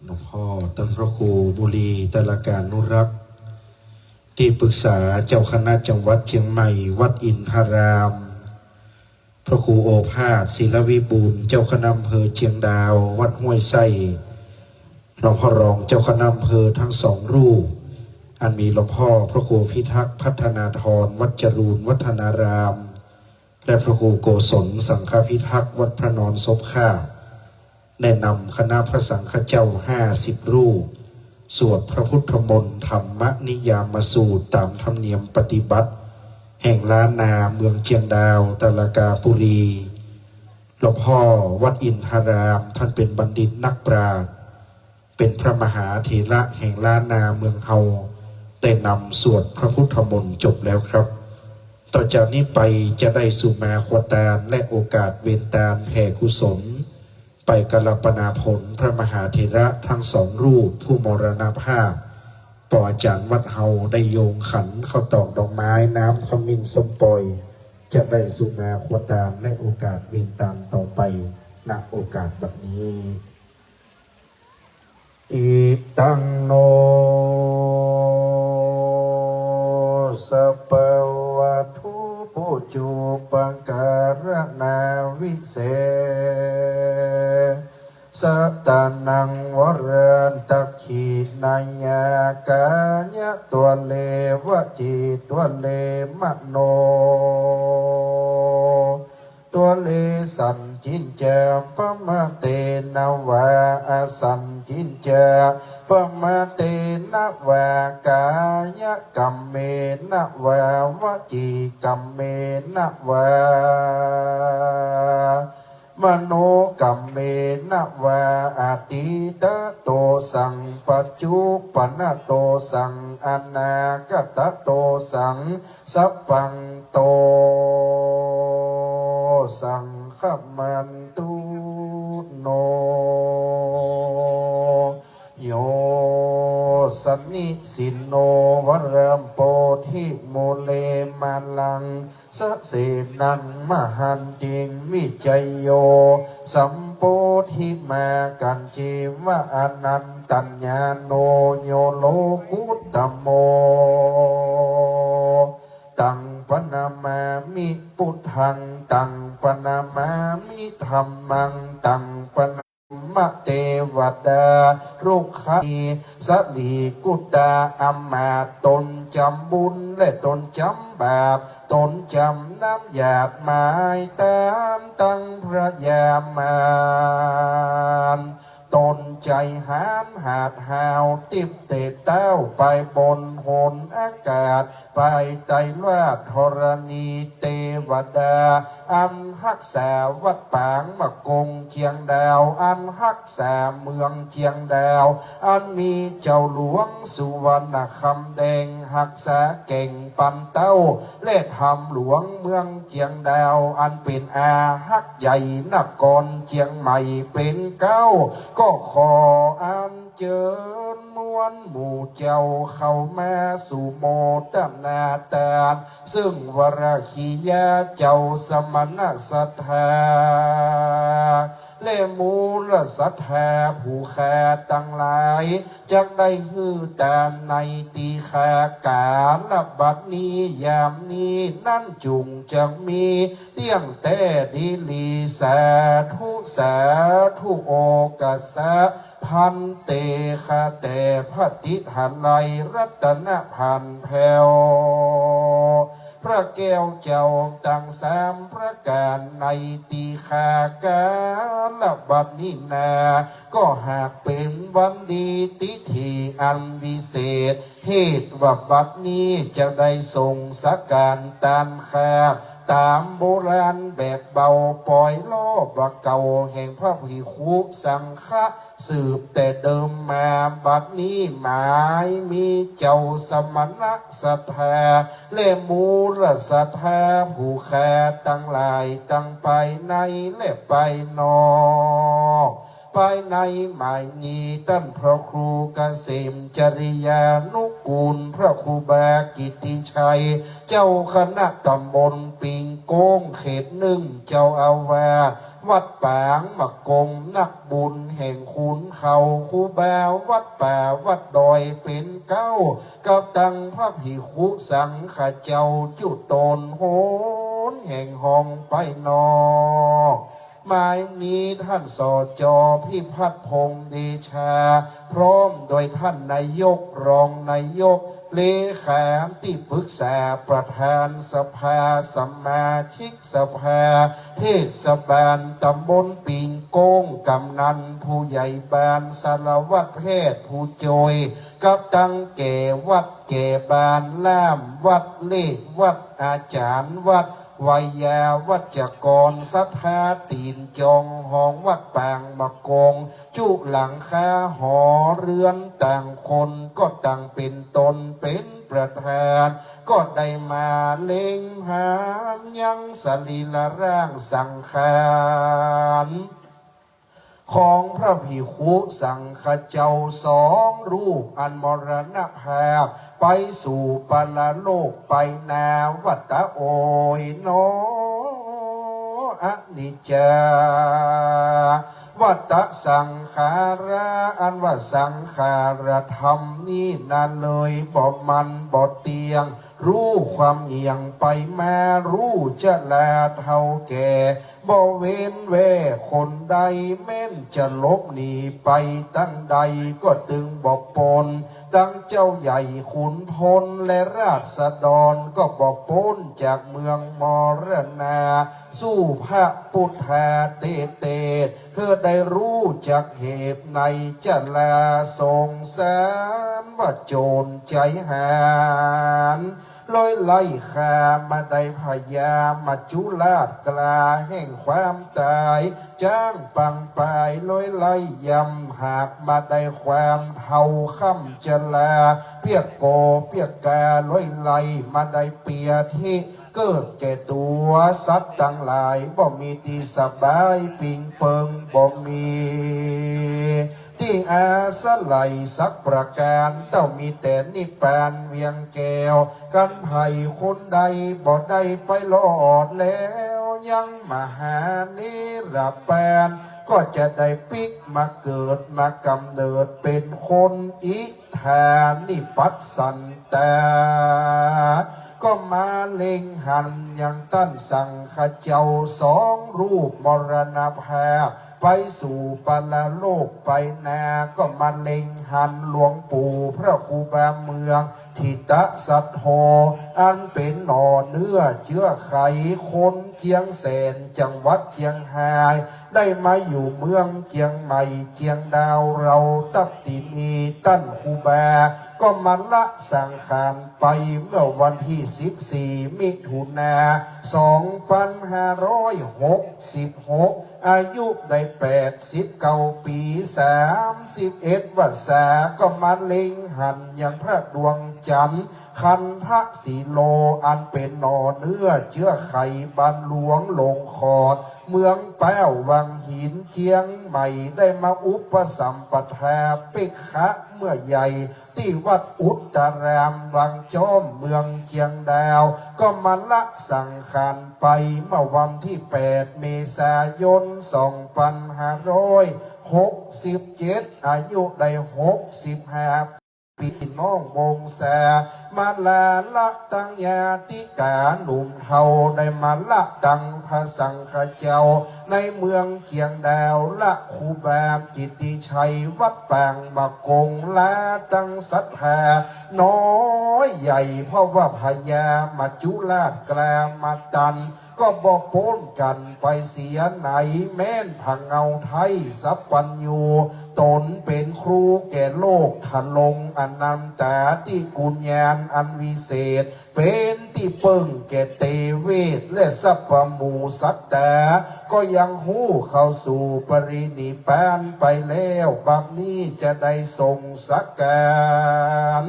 S1: หลวงพ่อท่านพระครูบุรีตลการนุรักษ์ที่ปรึกษาเจ้าคณะจังหวัดเชียงใหม่วัดอินทาราม พระครูโอภาสศิลวิบูลย์เจ้าคณะอำเภอเชียงดาววัดห้วยไส้หลวงพ่อรองเจ้าคณะอำเภอทั้งสองรูปอันมีหลวงพ่อพระครูพิทักษ์พัฒนาธรวัดจรูนวัฒนารามและพระครูโกศลสังฆพิทักษ์วัดพระนอนศพข้าแนะนำคณะพระสังฆเจ้า50 รูปสวดพระพุทธมนต์ธรรมนิยามสูตรตามธรรมเนียมปฏิบัติแห่งล้านนาเมืองเชียงดาวตะลากาปุรีหลวงพ่อวัดอินทารามท่านเป็นบัณฑิตนักปราชญ์เป็นพระมหาเถระแห่งล้านนาเมืองเฮาแต่นำสวดพระพุทธมนต์จบแล้วครับต่อจากนี้ไปจะได้สุมาควตารและโอกาสเวนตาลแผ่กุศลไปกัลปนาผลพระมหาเถระทั้งสองรูปผู้มรณภาพปออาจารย์วัดเฮาได้โยงขันเข้าตอกดอกไม้น้ำขมิ้นส้มปล่อยจะได้สุมาควตารและโอกาสเวนตาลต่อไปณโอกาสแบบนี้อิตังโนสัพพวัตถุปุจุปังการนาวิเศสตานังวรันตขีนายากาญะตัวเลวจิตตัวเลมโนตัวเลสันจินจาปะมะเตนะวะสันจินจาปะมะเตนะวะกายกัมเมนะวะวจีกัมเมนะวะมโนกัมเมนะวะอติตะโตสังปัจจุปนะโตสังอนาคตโตสังสัพพังโตสังฆมันตุโนโยสันนิสินโนวรัมโปธิโมเลมาลังสะเสนังมหันติงวิจัยโยสัมโพธิมากันจิวะอนันตัญญาโนโยโลกุตตโมตังปนามามิพุทธังตังปนามามิธัมมังตังปนามะเทวดารุกขีสลีกุตาอมมาตนจำบุญและตนจำบาปตนจำน้ำหยาดหมายตานตั้งพระยามานตนใจหานหาดหาวติบเตเต้าไปบนหนอากาศไปไตรวาดธรณีเทวดาอันรักษาวัดปางมะกงเชียงดาวอันรักษาเมืองเชียงดาวอันมีเจ้าหลวงสุวรรณคำแดงรักษาเก่งปันเต้าเล่ทำหลวงเมืองเชียงดาวอันเป็นอาฮักใหญ่นครเชียงใหม่เป็นเก้าก็ขอ อันเจิญมวลหมู่เจ้าเข้ามาสู่โมตำนาตานซึ่งวรคียาเจ้าสมณศรัทธาเลมูลศรัทธาผู้แค่ตั้งหลายจักได้ฮือตามในตีแค่กาลบัดนี้ยามนี้นั่นจุงจะมีเตี้ยงแต่ดีลีสาธุโอกาสะพันเตคาแต่พระติหันไลรัตนพันแผ่วพระแก้วเจ้าตั้งสามพระการในตีขากาลบัดนี้นาก็หากเป็นวันดีติธีอันวิเศษเหตุว่าบัดนี้จะได้ทรงสักการตานคาตามโบราณแบบเบาปล่อยล้อบะเก่าแห่งพระภิกขุสังฆะสืบแต่เดิมมาบัดนี้หมายมีเจ้าสมณศรัทธาและมูลศรัทธาผู้แค่ตั้งหลายตั้งไปในและไปนอกภายในหมายมีท่านพระครูเกษมจริยานุกูลพระครูบากิติชัยเจ้าคณะตำบลปิงโก้งเขตหนึ่งเจ้าอาวาสวัดปางมะกงนักบุญแห่งขุนเขาครูบาวัดป่าวัดดอยเป็นเก้ากับตังพระภิกขุสังฆเจ้าจุตนโหนแห่งห้องไปนอกหมายมีท่านสจ.พิพัฒน์พงษ์เดชาพร้อมโดยท่านนายกรองนายกเลขาที่ปรึกษาประธานสภาสมาชิกสภาเทศบาลตำบลปิงโก้งกำนันผู้ใหญ่บ้านสารวัตรแพทย์ผู้โจยกับตังแก่วัดแก่บ้านล่ามวัดเลขวัดอาจารย์วัดวิยาวัจกรสัทธาตีนจองห้องวัดปางมะกงจุหลังคาหอเรือนต่างคนก็ต่างเป็นตนเป็นประธานก็ได้มาเล็งหามยังสรีละร่างสังขารของพระภิกขุสังฆเจ้าสองรูปอันมรณภาพไปสู่ปรโลกไปนาวัตโอยโนอนิจจาวัตสังขาระอันว่าสังขารธรรมนี่นั่นเลยบ่มันบ่เตียงรู้ความเอียงไปมารู้จะลาเท่าแก่บ่เว้นแว่คนใดแม้นจะลบหนีไปตั้งใดก็ตึงบอกปนตั้งเจ้าใหญ่ขุนพลและราษฎรก็บอกปนจากเมืองมรณาสู้พระพุทธาเตเธอได้รู้จากเหตุในจะลาสงสารว่าโจรใจหารลอยไล่ขามาได้พยามาจุลาดกลาแห่งความตายจ้างปังปายลอยไล่ยำหากมาได้ความเท่าค่ำจะลาเปียกโกเปียกกาลอยไล่มาได้เปียที่เกิดแก่ตัวสัตว์ต่างหลายบ่มีที่สบายปิงเปิงบ่มีที่อาสลัยสักประการเต้ามีแต่นิพพานเวียงแก้วกันไผ่คนใดบ่ได้ไปรอดแล้วยังมหานิรแปนก็จะได้ปิกมาเกิดมากำเนิดเป็นคนอิทานิปัสสันตาก็มาเล็งหันยังตั้นสังฆเจ้าสองรูปมรณภาพไปสู่ปรโลกไปนาก็มาเล็งหันหลวงปู่พระครูบาเมืองทิตะสัทโธอันเป็นหน่อเนื้อเชื้อไขคนเชียงแสนจังหวัดเชียงรายได้มาอยู่เมืองเชียงใหม่เชียงดาวเราตับติมีตั้นครูบาก็มาละสังขารไปเมื่อวันที่14มิถุนา2566 อายุได้89 ปี31 วรรษาก็มาเล็งหันอย่างพระดวงจันทร์คันทะสีโลอันเป็นหนอเนื้อเชื้อไข่บันหลวงลงคอดเมืองแป้ววังหินเชียงใหม่ได้มาอุปสัมปทาปิคะเมื่อใหญ่ที่วัดอุตรามวังจอมเมืองเชียงดาวก็มาละสังขารไปเมื่อวันที่8 เมษายน 2567อายุได้65 ปีน้องวงแสมาลาละตังยาติกาหนุ่มเทาได้มาละตังพระสังฆเจ้าในเมืองเกียงดาวละครูบากิติชัยวัดปางมะกงละตังศรัทธาน้อยใหญ่เพราะว่าพญามาจุลาชกลามาตันก็บอกโป้นกันไปเสียไหนแม่นพังเงาไทยสัพพัญญูตนเป็นครูแก่โลกทะลงอนันตาที่กุญญาณอันวิเศษเป็นที่เปิ่งแก่เตเวทและสัพพมูสัตตาก็ยังหู้เข้าสู่ปรินิพพานไปแล้วบัดนี้จะได้ทรงสักการ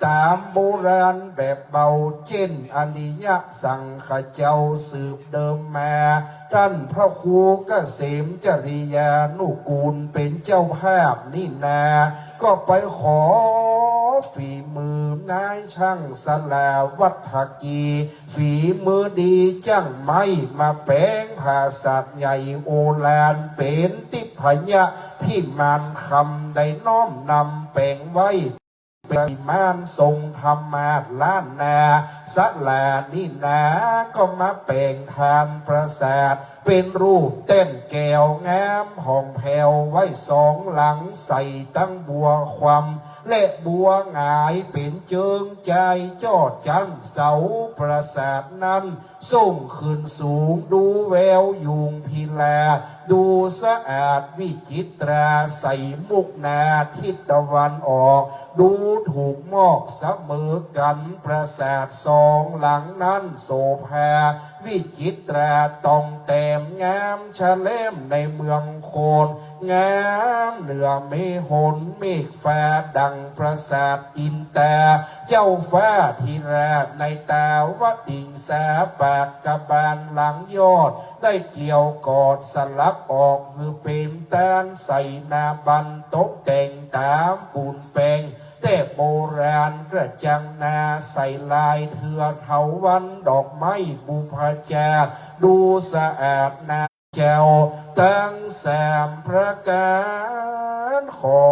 S1: ตามโบราณแบบเบาเช่นอนิยสังขเจ้าสืบเดิมมาท่านพระครูเกษมจริยานุกูลเป็นเจ้าภาพนี่นาก็ไปขอฝีมือนายช่างสลาวัฒกีฝีมือดีจังไม่มาแปลงภาษาใหญ่โอฬารเป็นติพยะพิมานคำได้น้อมนำแปลงไว้เป็นมานทรงธรรมาล้านนาสลานี่นาก็มาแปลงทานประสาทเป็นรูปเต้นแก้วงามห้องแผ่วไว้สองหลังใส่ตั้งบัวความและบัวหงายเป็นเจิงใจจอดจันเสาประสาทนั้นส่งขึ้นสูงดูแววยุงพิลาดูสะอาดวิจิตราใส่มุกนาทิศตะวันออกดูถูกมอกเสมอกันประสาทสองหลังนั้นโสภาวิจิตราต้องแต้มงามชะเล่มในเมืองโคนงามเหนือเมหนเมฆฟ้าดังประสาทอินตาเจ้าฟ้าทีราในตาวติงสาปากกะบาลหลังยอดได้เกี่ยวกอดสลักออกคือเป็นตานใส่นาบันตกแต่งตามปูนแปงแต่โบราณกระจังนาใส่ลายเถื่อเถาวันดอกไม้บุพจาร์ดูสะอาดนาเจ้าตั้งแสมพระการขอ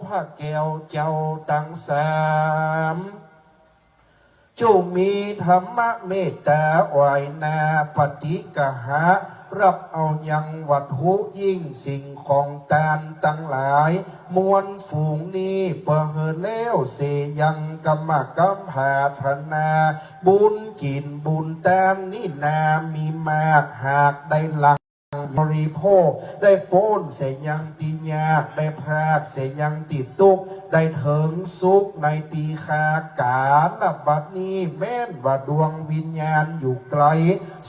S1: พระแก้วเจ้าตั้งแสมจงมีธรรมเมตตาไหวนาปฏิกหะรับเอายังวัตถุยิ่งสิ่งของตานตั้งหลายมวลฝูงนี้เปิดเลี้ยวเสยังกรรมกำพาธนาบุญกินบุญตานนี่นามีมากหากได้หลังบริโภคได้โป้นเสียยังตียากได้พรากเสียยังติดตุกได้เถิงสุขในตีคากาลบัดนี้แม้นว่าดวงวิญญาณอยู่ไกล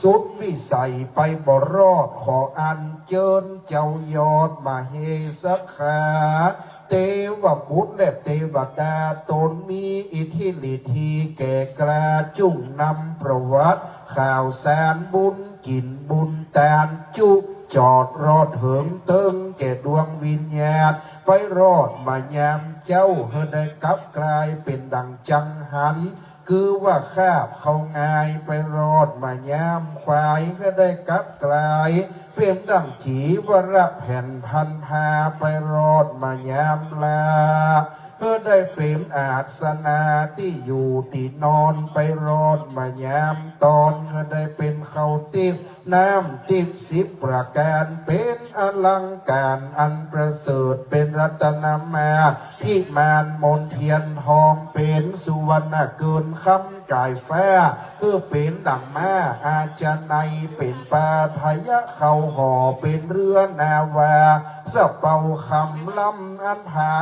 S1: สุดวิสัยไปบ่รอดขออันเจิญเจ้ายอดมาเฮสักขาเทวบุตรและเทวดาตนมีอิทธิฤทธิแก่กล้าจุ่งนำประวัติข่าวสารบุญกินบุญตานจุจอดรอดเหิมเติงแก่ดวงวิญญาณไปรอดมายามเจ้าเฮได้กลับกลายเป็นดังจังหันคือว่าข้าบเขาง่ายไปรอดมายามควายก็ได้กลับกลายเปลี่ยนดังฉีวระแผ่นพันพาไปรอดมายามลาเพื่อได้เป็นอาสนาที่อยู่ที่นอนไปรอดมายามตอนก็ได้เป็นเขาติบน้ำติบ10 ประการเป็นอลังการอันประเสริฐเป็นรัตนมาพิมานมนเทียนทองเป็นสุวรรณเกินคำ กายฟ้าเป็นดังมาอาจารย์ในเป็นปาทยะเขาห่อเป็นเรือนาวาสะเป่าคำลำอันผา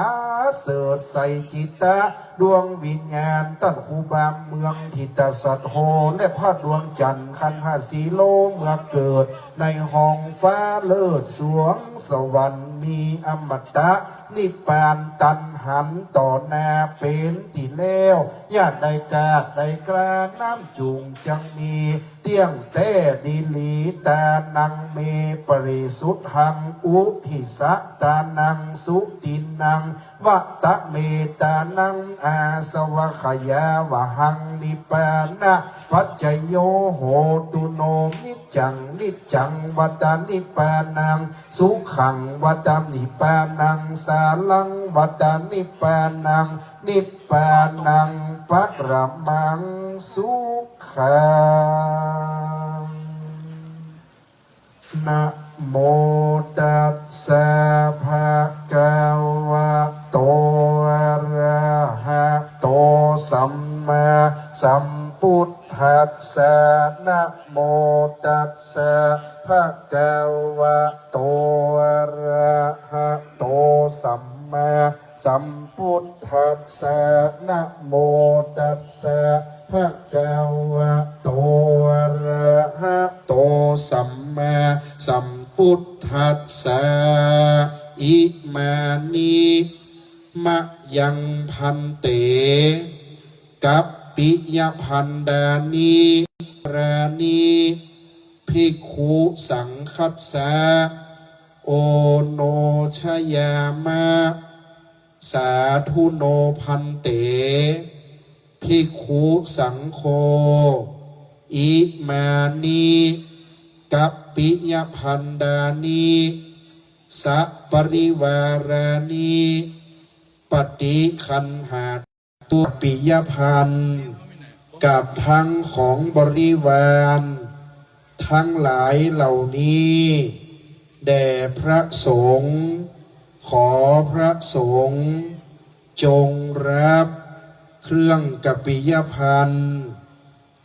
S1: เสดใส่จิตตะดวงวิญญาณตั้นคูบามเมืองทิตสัตโหและพระดวงจันทร์คันหาสีโลเมื่อเกิดในห้องฟ้าเลิศสวงสวรรค์มีอมตะนิพพานตันหันต่อหน้าเป็นติแล้วญาติใดกาดใดกล้าน้ำจุงจังมีเตี้ยงเต้ดีลีตานังเมปริสุทธังอุทิสะตานังสุตินังวัตะเมตานังอาสวะขยาวะหังนิปานะปัจจโยโหตุโนนิจังวัตานิปานังสุขังวัตานิปานังสาลังวัตานิปานังนิปานังปะระมังสุขังนะโมตัสสะภะคะวะโตอะระหะโตสัมมาสัมพุทธัสสะนะโมตัสสะภะคะวะโตอะระหะโตสัมมาสัมพุทธัสสะนะโมตัสสะภะคะวะโตอะระหะโตสัมมาสัมพุทธัสสะอิมานิมะยังพันเตกัปปิยพันดานิรานิภิกขุสังคัสสะโอโนชยามะสาธุโนพันเตภิกขุสังโฆอิมานิกัปปิยพันดานิสัปริวารานิปฏิคันหาตัวปิยพันธ์กับทั้งของบริวารทั้งหลายเหล่านี้แด่พระสงฆ์ขอพระสงฆ์จงรับเครื่องกัปปิยพันธ์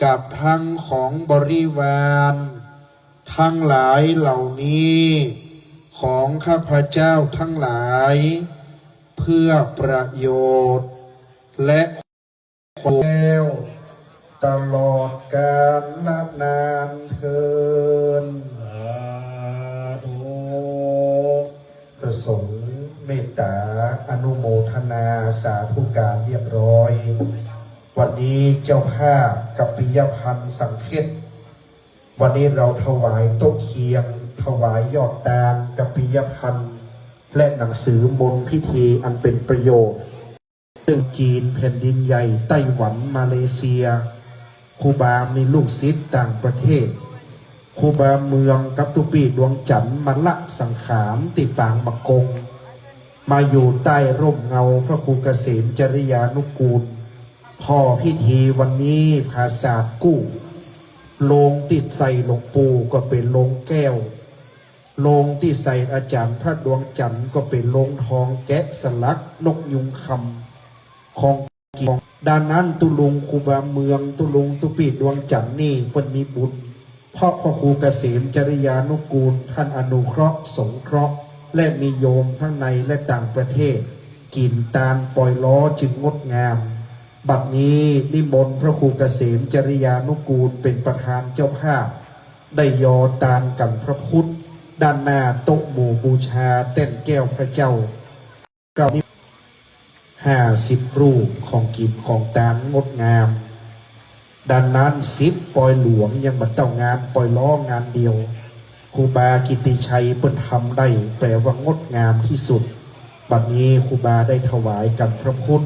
S1: กับทั้งของบริวารทั้งหลายเหล่านี้ของข้าพเจ้าทั้งหลายเพื่อประโยชน์และความแล้วตลอดกาลนานเทินประสงค์เมตตาอนุโมทนาสาธุการเรียบร้อยวันนี้เจ้าภาพกัปปิยพันธ์สังเขตวันนี้เราถวายโต๊ะเคียงถวายยอดตาลกัปปิยพันธ์และหนังสือมนต์พิธีอันเป็นประโยชน์ซึ่งจีนแผ่นดินใหญ่ไต้หวันมาเลเซียครูบามีลูกศิษย์ต่างประเทศครูบาเมืองกับตุปีดวงจันทร์มันละสังขารติปางมะกงมาอยู่ใต้ร่มเงาพระครูเกษมจริยานุกูลพ่อพิธีวันนี้ภาษากู้โลงติดใส่หลวงปู่ก็เป็นโลงแก้วโลงที่ใส่อาจารย์พระดวงจันทร์ก็เป็นโลงทองแกะสลักนกยุงคำของกีด้านนั้นตุลุงครูบาเมืองตุลุงตุปีดวงจันทร์นี่เพิ่นมีบุญเพราะพระครูเกษมจริยานุกูลท่านอนุเคราะห์สงเคราะห์และมีโยมทั้งในและต่างประเทศกินตาลปล่อยล้อจึงงดงามบัดนี้นิมนต์พระครูเกษมจริยานุกูลเป็นประธานเจ้าภาพได้ยอตาลกันพระพุทธด้านหน้าโต๊ะหมู่บูชาเต้นแก้วพระเจ้า50 รูปของกินของตาลงดงามด้านนั้น10ปล่อยหลวงยังบัดเต้างานปล่อยล้องานเดียวครูบากิติชัยเปิ้นทำได้แปลว่างดงามที่สุดบัดนี้ครูบาได้ถวายกันพระพุทธ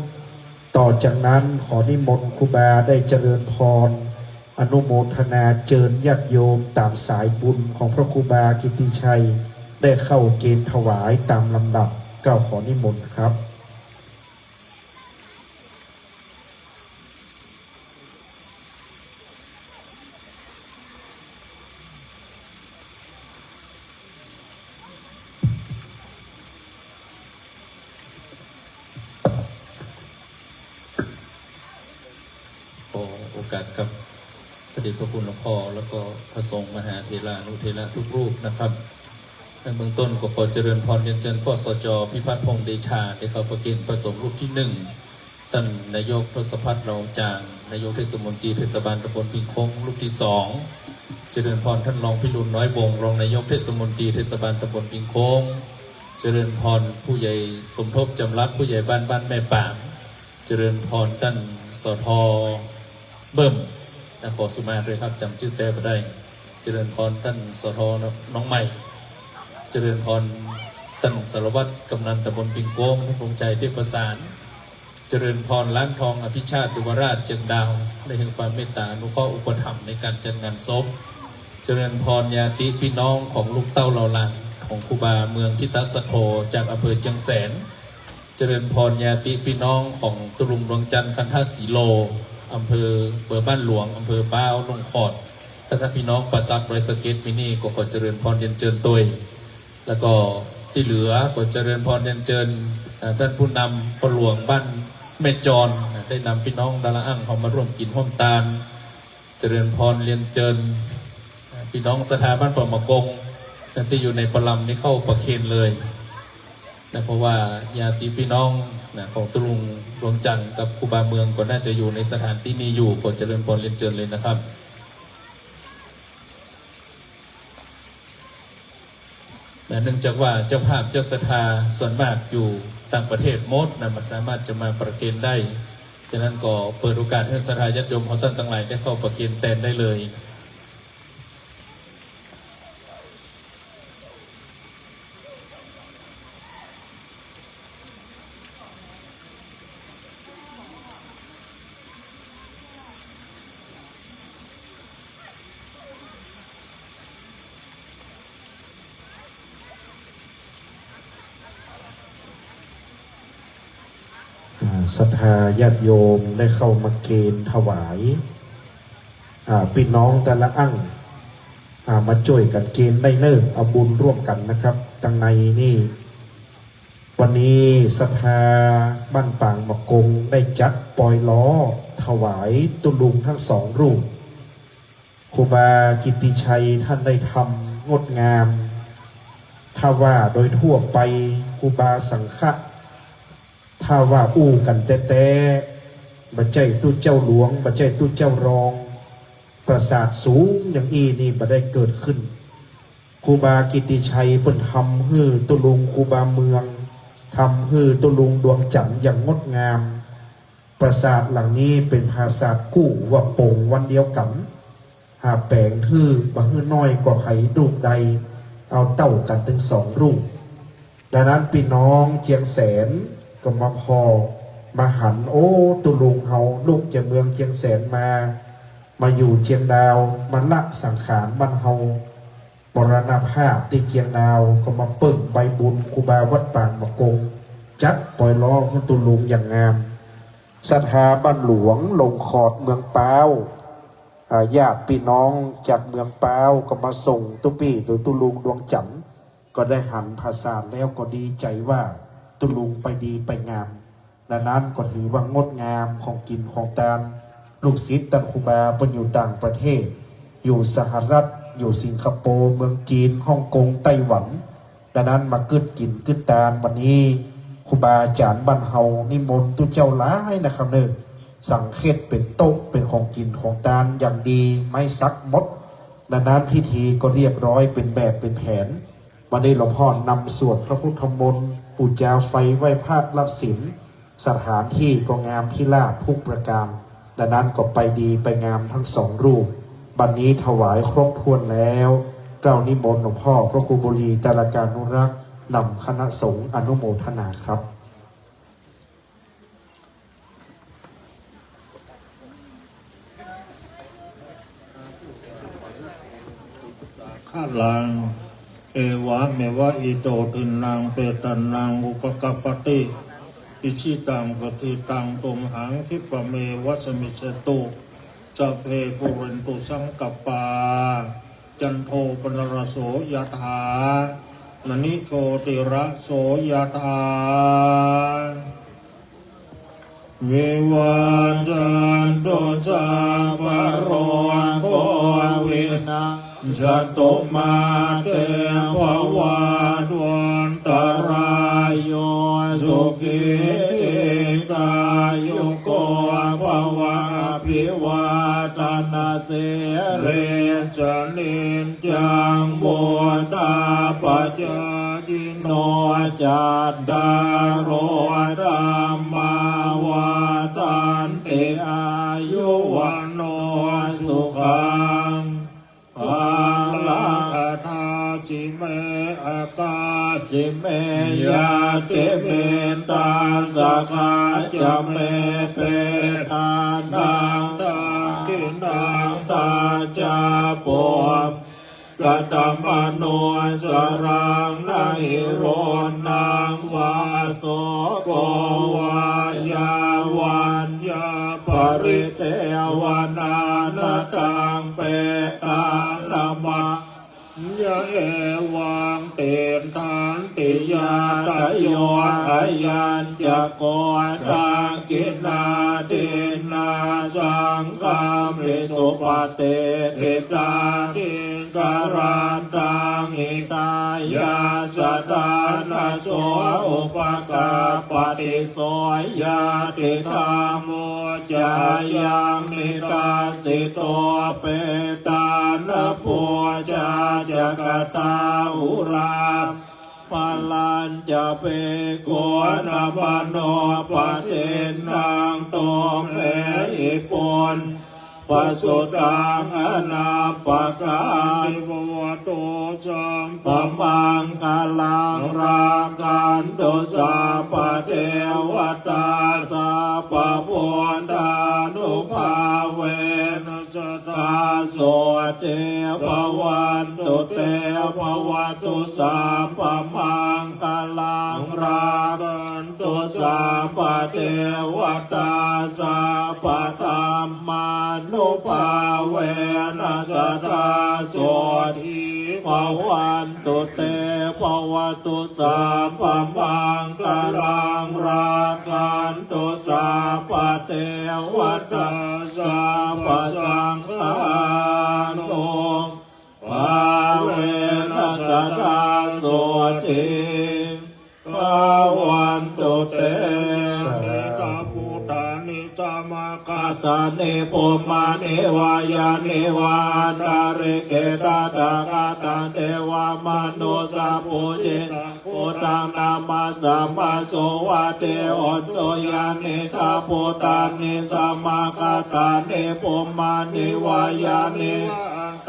S1: ต่อจากนั้นขอนิมนต์ครูบาได้เจริญพรอนุโมทนาเจิญญาติโยมตามสายบุญของพระครูบากิติชัยได้เข้าเกณฑ์ถวายตามลำดับก้าวขอนิมนต์ครับ โอ
S4: อกาสกับพระเดชพระคุณหลวงพ่อแล้วก็พระสงฆ์มหาเถระนุเถระทุกรูปนะครับในเบื้องต้นก็ขอเจริญพรเรียนเชิญพ่อสจ.พิพัฒน์พงษ์เดชาได้เข้าประเคนพระสงฆ์รูปที่ 1ท่านนายกทศพัฒน์เราจางนายกเทศมนตรีเทศบาลตำบลพิงคงรูปที่ 2เจริญพรท่านรองพิรุณน้อยวงศ์รองนายกเทศมนตรีเทศบาลตำบลพิงคงเจริญพรผู้ใหญ่สมทบจำรักผู้ใหญ่บ้านแม่ป่างเจริญพรท่านสท.เบิ่มนะขอสุมาด้วยครับจำชื่อแต่ไม่ได้เจริญพรท่านสท.น้องใหม่เจริญพรท่านสารวัตรกำนันตำบลปิงโก้งท่านพงษ์ใจเทพประสานเจริญพรล้านทองอภิชาติดุวราชเจียงดาวได้เห็นความเมตตาอนุเคราะห์อุปถัมภ์ในการจัดงานศพเจริญพรญาติพี่น้องของลูกเต้าเหล่าหลานของครูบาเมืองทิตสโธจากอำเภอเชียงแสนเจริญพรญาติพี่น้องของตุลุงดวงจันทร์คันธสีโลอำเภอเบอร์บ้านหลวงอำเภอบ้าวลงขอดท่านพี่น้องประซักไรสเกตมินี่ก็ขอเจริญพรเรียนเชิญตัวแล้วก็ที่เหลือก็เจริญพรเรียนเชิญท่านผู้นำพลหลวงบ้านแม่จรได้นำพี่น้องดาราอั่งเขามาร่วมกินห้อมตาลเจริญพรเรียนเชิญพี่น้องสถาบันปมกงที่อยู่ในปลัมนี่เข้าประเคนเลยนะเพราะว่าญาติพี่น้องของตุลุงดวงจันทร์กับครูบาเมืองก็น่าจะอยู่ในสถานที่นี้อยู่ก็เจริญพรเรียนเชิญเลยนะครับเนื่องจากว่าเจ้าภาพเจ้าศรัทธาส่วนมากอยู่ต่างประเทศหมดมันสามารถจะมาประเคนได้ฉะนั้นก็เปิดโอกาสให้ศรัทธาญาติโยมเขาตั้งหลายได้เข้าประเคนแทนได้เลย
S1: ศรัทธาญาติโยมได้เข้ามาเกณฑ์ถวายพี่น้องแต่ละอั่งมาช่วยกันเกณฑ์ได้เนิ่เอาบุญร่วมกันนะครับตั้งในนี่วันนี้ศรัทธาบ้านป่างมะกงได้จัดปล่อยล้อถวายตุลุงทั้งสองรูปครูบากิติชัยท่านได้ทำงดงามถ้าว่าโดยทั่วไปครูบาสังฆะถ้าว่าอู้กันแต่บัจใจตู้เจ้าหลวงบัจใจตู้เจ้ารองประสาทสูงอย่างอีนี่บัได้เกิดขึ้นครูบากิติชัยเป็นทำฮือตุลุงครูบาเมืองทำฮือตุลุงดวงจันทร์อย่างงดงามประสาทหลังนี้เป็นภาษากู้ว่าโป่งวันเดียวกันหาแปลงฮือบางฮือน้อยกว่าไข่รูปใดเอาเต้ากันถึงสองรูปดังนั้นพี่น้องเชียงแสนก็มาพอมาหันโอ้ตุลุงเฮาลูกจากเมืองเชียงแสนมาอยู่เชียงดาวมาละสังขารบ้านเฮามรณภาพที่เชียงดาวก็มาเปิ่งใบบุญครูบาวัดป่างมะกงจัดปล่อยล้อของตุลุงอย่างงามศรัทธาบ้านหลวงลงขอดเมืองป้าวญาติพี่น้องจากเมืองป้าวก็มาส่งตุปี้โดยตุลุงดวงจันทร์ก็ได้หันภาษาแล้วก็ดีใจว่าตุลุงไปดีไปงามดังนั้นก็ถือว่างดงามของกินของทานลูกศิษย์ตันครูบาเป็นอยู่ต่างประเทศอยู่สหรัฐอยู่สิงคโปร์เมืองจีนฮ่องกงไต้หวันดังนั้นมากึดกินกึดทานวันนี้ครูบาอาจารย์บ้านเฮานิมนต์ตุเจ้าหลายนะครับเนอะสั่งเค็ดเป็นโต๊ะเป็นของกินของทานอย่างดีไม่ซักมดดังนั้นพิธีก็เรียบร้อยเป็นแบบเป็นแผนวันนี้หลวงพ่อนำสวดพระพุทธมนต์ปูจาไฟไหว้พระรับศีลสถานที่ก็งามพิราบทุกประการดังนั้นก็ไปดีไปงามทั้งสองรูปบัดนี้ถวายครบถ้วนแล้วเจ้านิมนต์หลวงพ่อพระครูบุรีตาลการนุรักษ์นำคณะสงฆ์อนุโมทนาครับ
S2: ข้าลังเอวะเมวะอิโตตินังเปตันนังอุปกัปปติอิชิตังปฏิตังตุมหังคิปะเมวะสมิจตุจะเพปุเรนตุสังกัปปาจันโทปนรโสยถามณิโชติระโสยถา วิวัจจันตุสัพพะโรโควินาศตุมาเตภวัตวันตรายโยสุขีติกายุโกภวะอภิวาทนาเสริจนินจังบุตตาปัจจายิโนจัตตารโอธรรมาวาทันติอายุวันโนสุขังภาลังอัฏฐาจิเมอากาสิเมยาติเมตาสกาจะเมเปทานังตากินังตาจาปวกตมโนสรังนาหิโรนังวาโสโกวายาวันยาปริเทวนานาตังเปตังนามา ยะเอวังเตนทานติยาตโยอายัญจะโกทังกินาตินาสังฆามิสุปเตติตาติการันตังหิตายาสดานาโสอุปกาปฏิโสยาติธรรมโมจายังนิตาสิโตเปตานปัวจาจักตาอุราปาลัญจะเปโกนาปโนปะเทนังโตเมหิปุนปัสสุตังอนาปกาลิบวโตสัมปมังกาลังรากันโตสาปเทวตาสาปพุทธานุภาเวนัสตาโสเทภวันตุเตภวตุสาปมังกาลังรากันโตสาปเทวตาสาปธรรมานุภาเวนัสตาโสทิภวันตุเตภวตุสาปมังกาลังรากันตุสาปเทวตาสาปสังฆานุภาเวนัสตาโสทิภวันตุเตตาพุทธานิจามากาตาเนปุมาเนวายาเนวาดาเรเกตาตากาตาเทวามโนสาภูเจพุทธังนามาสัมมาโสวะเตอตโตยาเนทาพุทธานิสัมมาคาตาเนปุมาเนวายาเน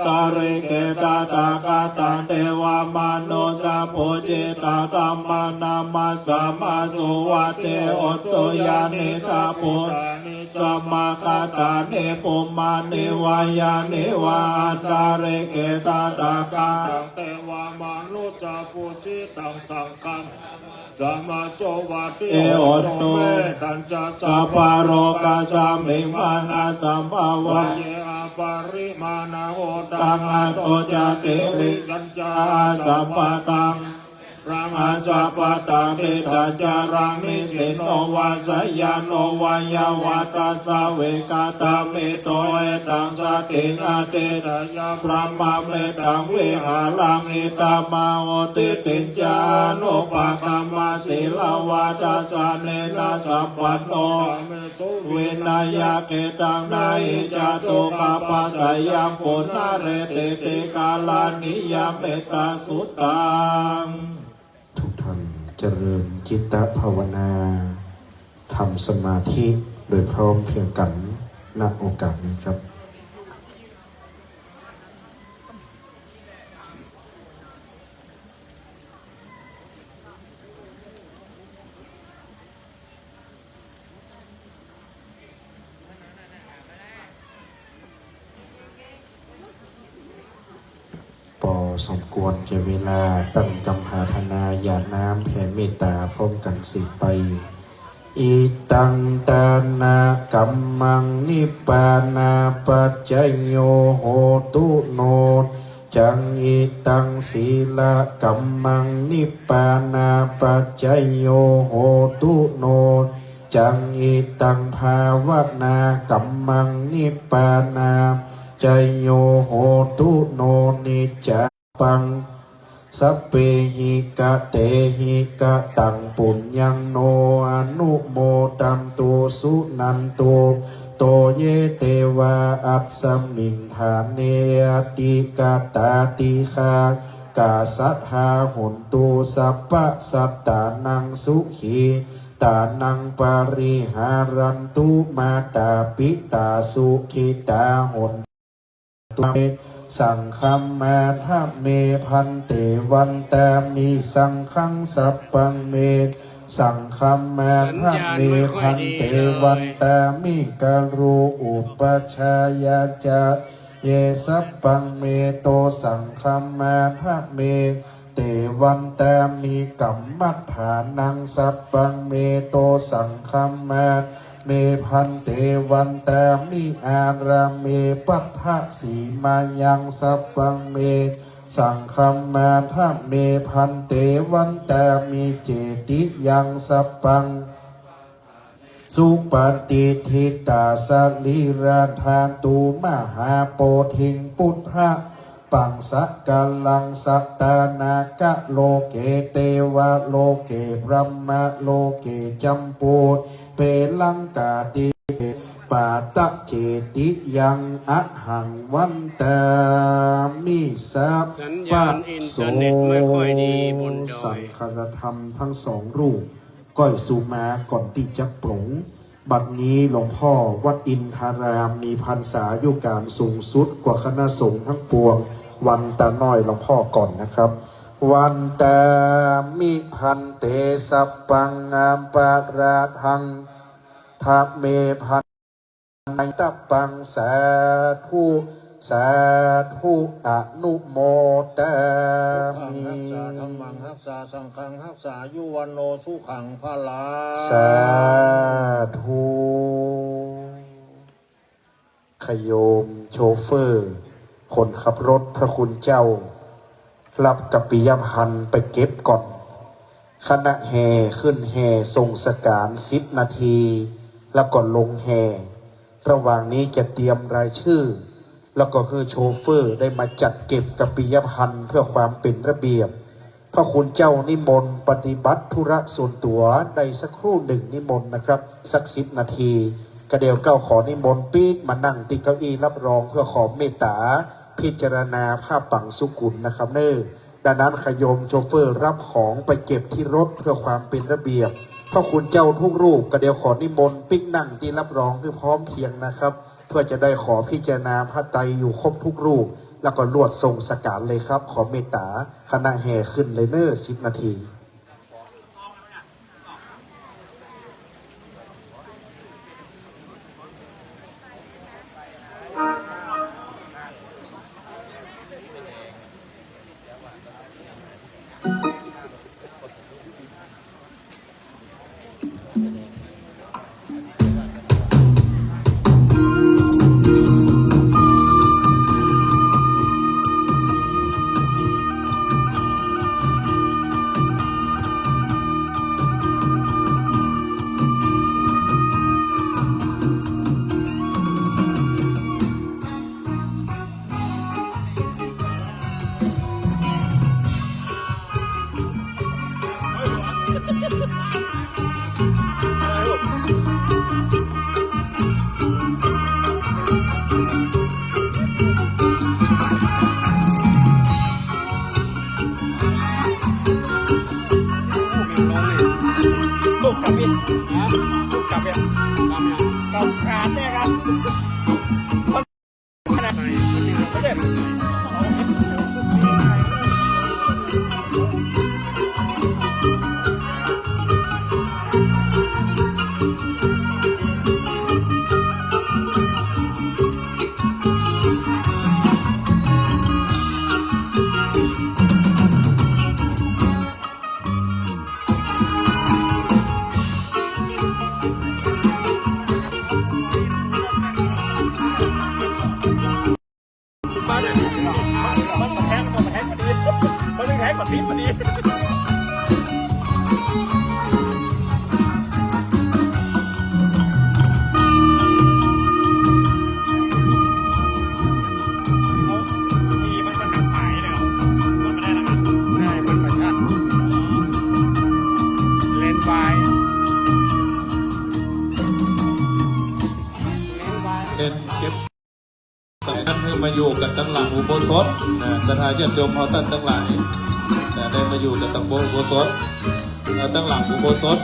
S2: ตาเรเกตาตากาตาเทวามโนสาภูเจตาตัมมานามาสัมมาโสวะเตอตโตยาเนทาพุทธานิสัมมาคาตาเนปุมาเนวายาเนวาตาเรเกตาตากาตังเทวามนุจจาปุจิตังสังฆังสัมมาโสวะเตโอโตเมตัญจะสัพพะโรกาสัมมิมานาสัมภาวะเยอาปาริมานาโหตังอัตโตจติริยัญจาสัพพะตังรังอาสัพพะตังติตัจจารังนิสิโนวาสยานโนวายาวัตสาเวกาตาเมโตเอตังสติอาเตตยาพระมาเมตังวิหารังอิตามาโอติติจานุปะกามาศิลาวาตสาเนนะสัพพันโนวินัยเกตังนาอิจตุกาปัสสยัมปุณเรติติกาลานิยามเมตตาสุตัง
S1: ทุกท่านเจริญจิตตภาวนาทำสมาธิโดยพร้อมเพรียงกันณโอกาสนี้ครับสมควรแก่เวลาตั้งกำหาธนาญาน้ำแผ่เมตตาพร้อมกันสิไปอิตังตานากัมมังนิปปานาปัจจโยโหตุโนจังอิตังศีลกัมมังนิปปานาปัจจโยโหตุโน จังอิตังภาวนากัมมังนิปปานาจโยโหตุโนนิจจปังสัพเพหิกะเตหิกะตังปุญญังโนอนุโมตันตุสุนันตุโตเยเตวาอัสสมิงฐานเนติกาตาติคากาสัทธาหุนตุสัพพะสัตตานังสุขีตานังปาริหารันตุมาตาปิตาสุขิตาหุนตุสังฆัมมาทัพเมพันเตวันตามิสังฆังสัพพังเมสังฆัมมาทัพเมพันเตวันตามิกรุอุปชายาจาเยสัพพังเมโตสังฆัมมาทัพเมเตวันตามิกัมมัฏฐานังสัพพังเมโตสังฆัมมาเมพันเตวันตามิอาราเมปัฏฐสีมายังสัพพังเมสังฆัมมาทัพเมพันเตวันตามิเจติยังสัพพังสุปฏิทิตาสลิราธาตุมหาโพธิงพุทธะปังสักกลังสัตตานากะโลเกเตวะโลเกพรหมะโลเกจัมปูเปลังกาติปาตะเจติยังอะหังวันตามิสัพ
S5: สัญ
S1: ปะ
S5: ญาณอิน
S1: โส
S5: เทอร์เน็ตไม่ค่อยดีบนจอ
S1: สั
S5: ย
S1: งฆธรรมทั้งสองรูปก้อยสุมาก่อนที่จะปลงบัดนี้หลวงพ่อวัดอินทารามมีพรรษาอยู่การสูงสุดกว่าคณะสงฆ์ทั้งปวงวันตาน้อยหลวงพ่อก่อนนะครับวันตามิพันเตสัพปังงามปาราทังทัพเมพันตัปปังสาธุสาธุอนุโมทามิ
S2: ธรรมังรักษาสังฆังรักษายุวันโนสุขังพลา
S1: สาธุขโยมโชเฟอร์ คนขับรถพระคุณเจ้า รับกับปิยพันธ์ไปเก็บก่อน คณะแห่ขึ้นแห่ทรงสการ10 นาที แล้วก็ลงแห่ ระหว่างนี้จะเตรียมรายชื่อ แล้วก็คือโชเฟอร์ได้มาจัดเก็บกับปิยพันธ์เพื่อความเป็นระเบียบ พระคุณเจ้านิมนต์ปฏิบัติธุระส่วนตัวได้สักครู่หนึ่งนิมนต์นะครับสัก10 นาทีกระเดียวเก้าขอนิมนต์ปีกมานั่งติดเก้าอี้รับรองเพื่อขอเมตตาพิจารณาภาพปังสุกุลนะครับเน้อดังนั้นขโยมโชเฟอร์รับของไปเก็บที่รถเพื่อความเป็นระเบียบพระคุณเจ้าทุกรูปกระเดียวขอนิมนต์ปิ๊กนั่งที่รับรองคือพร้อมเพรียงนะครับเพื่อจะได้ขอพิจารณาพระไตรอยู่ครบทุกรูปแล้วก็ลวดทรงสการเลยครับขอเมตตาคณะแห่ขึ้นเลยเน้อ10 นาที
S4: นั้นให้มาอยู่กันตั้งหลังอุโบสถสถานญาติโยมเขาตั้งหลายได้มาอยู่กันตั้งอุโบสถตั้งหลังอุโบสถ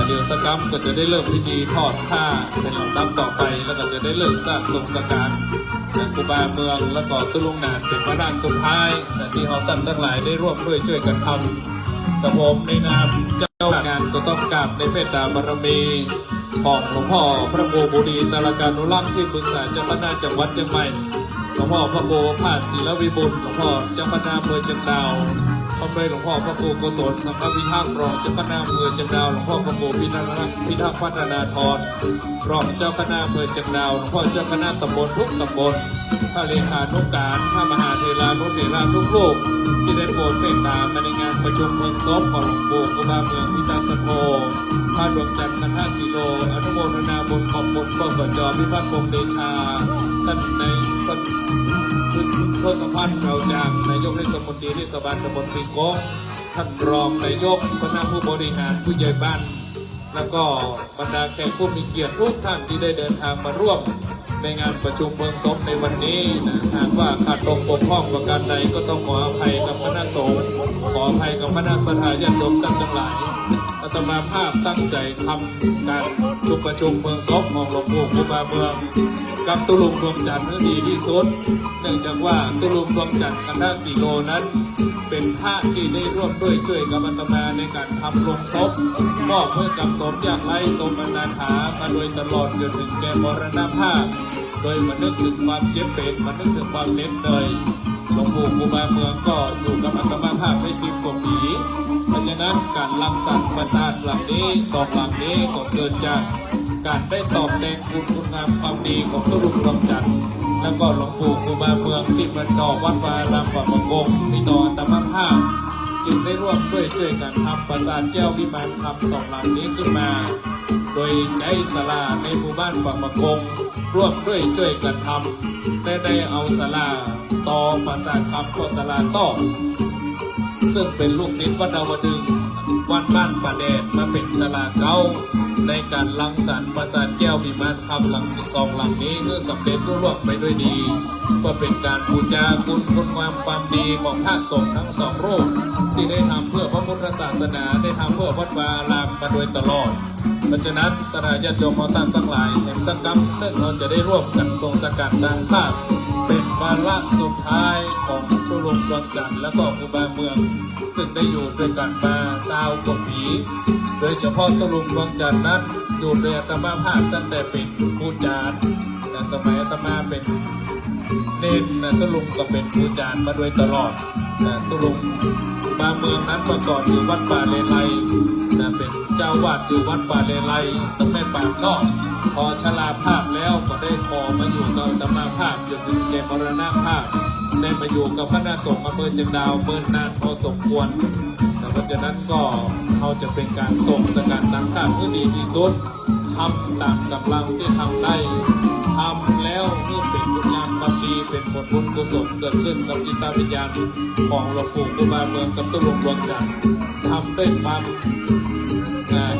S4: เดี๋ยวสักครั้งก็จะได้เริ่มพิธีทอดผ้าเป็นลำดับต่อไปแล้วก็จะได้เริ่มสร้างทรงสการครูบาเมืองแล้วก็ตุลุงนานเป็นพระราชสุดท้ายที่เขาตั้งทั้งหลายได้ร่วมด้วยช่วยกันทำกระผมในนามเจ้างานก็ต้องกราบในเมตตาบารมีของหลวงพ่อพระโกบุรีตระการนุรักษ์ที่ปรึกษาเจ้าคณะจังหวัดเชียงใหม่หลวงพ่อพระโกภาสศิลวิบุลหลวงพ่อเจ้าคณะอำเภอเชียงดาวพร้อมด้วยหลวงพ่อพระโกโกศลสังฆพิทักษ์รองเจ้าคณะอำเภอเชียงดาวหลวงพ่อพระโกพิทักษ์พัฒนาธรรองเจ้าคณะอำเภอเชียงดาวหลวงพ่อเจ้าคณะตำบลทุกตำบลพระเลขานุการพระมหาเถรานุเถระทุกลูกที่ได้โปรดเมตตามาในงานประชุมเมืองซบของหลวงปู่ครูบาเมืองพิทักษ์สโภพระดวงจันทร์คันธสีโลอนุโมทนาบุญขอบคุณพระสจพิพัฒน์พงษ์เดชาท่านในทศพัฒน์เราจากนายกเทศมนตรีเทศบาลตำบลปีโก้ท่านรองนายกคณะผู้บริหารผู้ใหญ่บ้านแล้วก็บรรดาแขกผู้มีเกียรติทุกท่านที่ได้เดินทางมาร่วมในงานประชุมเมืองซบในวันนี้หากว่าขาดตกบกพร่องประการใดก็ต้องขออภัยกับคณะสงฆ์ขออภัยกับคณะสถาญาติโยมทั้งหลายอาตมาภาพตั้งใจทำการประชุมเมืองซบของหลวงปู่ครูบาเมืองกับตุลุงดวงจันทร์ให้ดีที่สุดเนื่องจากว่าตุลุงดวงจันทร์คันธสีโลนั้นเป็นพระที่ได้ร่วมด้วยช่วยกับอาตมาในการทำโรงศพมอบให้กับสมยากไร้สมอนาถามาโดยตลอดจนถึงแก่มรณภาพโดยมานึกถึงความเจ็บเป็นมานึกถึงความเหน็ดเหนื่อยหลวงปู่ครูบาเมืองก็อยู่กับอาตมาภาพได้10 กว่าปีเพราะฉะนั้นการรังสรรค์ปราสาทหลังนี้2 หลังนี้ก็เกิดจากการได้ตอบแทนคุณงามความดีของตุลุงดวงจันทร์แล้วก็หลวงปู่ครูบาเมืองที่มันดอกวัดวาลามปะกงที่ต่ออาตมาภาพจึงได้ร่วมช่วยกันทำปราสาทแก้ววิมานคำ2 หลังนี้ขึ้นมาโดยใจศาลาในหมู่บ้านปะกงร่วมด้วยช่วยกันทำได้เอาศาลาต่อปราสาทคำก็ศาลาต่อซึ่งเป็นลูกศิษย์วัดดาวดึงวัดบ้านป่าแดดมาเป็นศาลาเก่าในการรังสรรค์ปราสาทแก้ววิมานคำหลัง2 หลังนี้เพื่อสำเร็จรุ่งเรืองไปด้วยดีก็เป็นการบูชาคุณความดีของพระสงฆ์ทั้ง2 รูปที่ได้ทำเพื่อพระพุทธศาสนาได้ทำเพื่อวัดวาอารามมาโดยตลอดเพราะฉะนั้นสถาญาติโยมของท่านทั้งหลายแห่งสักกรรมเนื่องเราจะได้ร่วมกันทรงสกัดดังภาพเป็นวาระสุดท้ายของตุลุงดวงจันทร์และก็ครูบาเมืองซึ่งได้อยู่ด้วยกันมา20 กว่าปีโดยเฉพาะตุลุงดวงจันทร์นั้นอยู่ในอาตมาภาพตั้งแต่เป็นผู้จารย์แต่สมัยอาตมาเป็นเน้นตุลุงก็เป็นผู้จารย์มาโดยตลอดตุลุงบาเมืองนั้นเมื่อก่อนอยู่วัดป่าเลไลเป็นเจ้าวาดอยู่วัดป่าเลไลตั้งแต่ปากนอกพอชราภาพแล้วก็ได้ขอมาอยู่กับอาตมาภาพจนถึงแก่มรณภาพได้มาอยู่กับคณะสงฆ์อำเภอเชียงดาวเมื่อนานพอสมควรเพราะฉะนั้นก็เขาจะเป็นการส่งสกัดตั้งข้ามที่ดีที่สุดทำตามกำลังที่ทำได้ทำแล้วเมื่อเป็นคุณงามความดีเป็นผลบุญกุศลเกิดขึ้นกับจิตวิญญาณของหลวงปู่ครูบาเมืองกับตุลุงดวงจันทร์ทำด้วยความ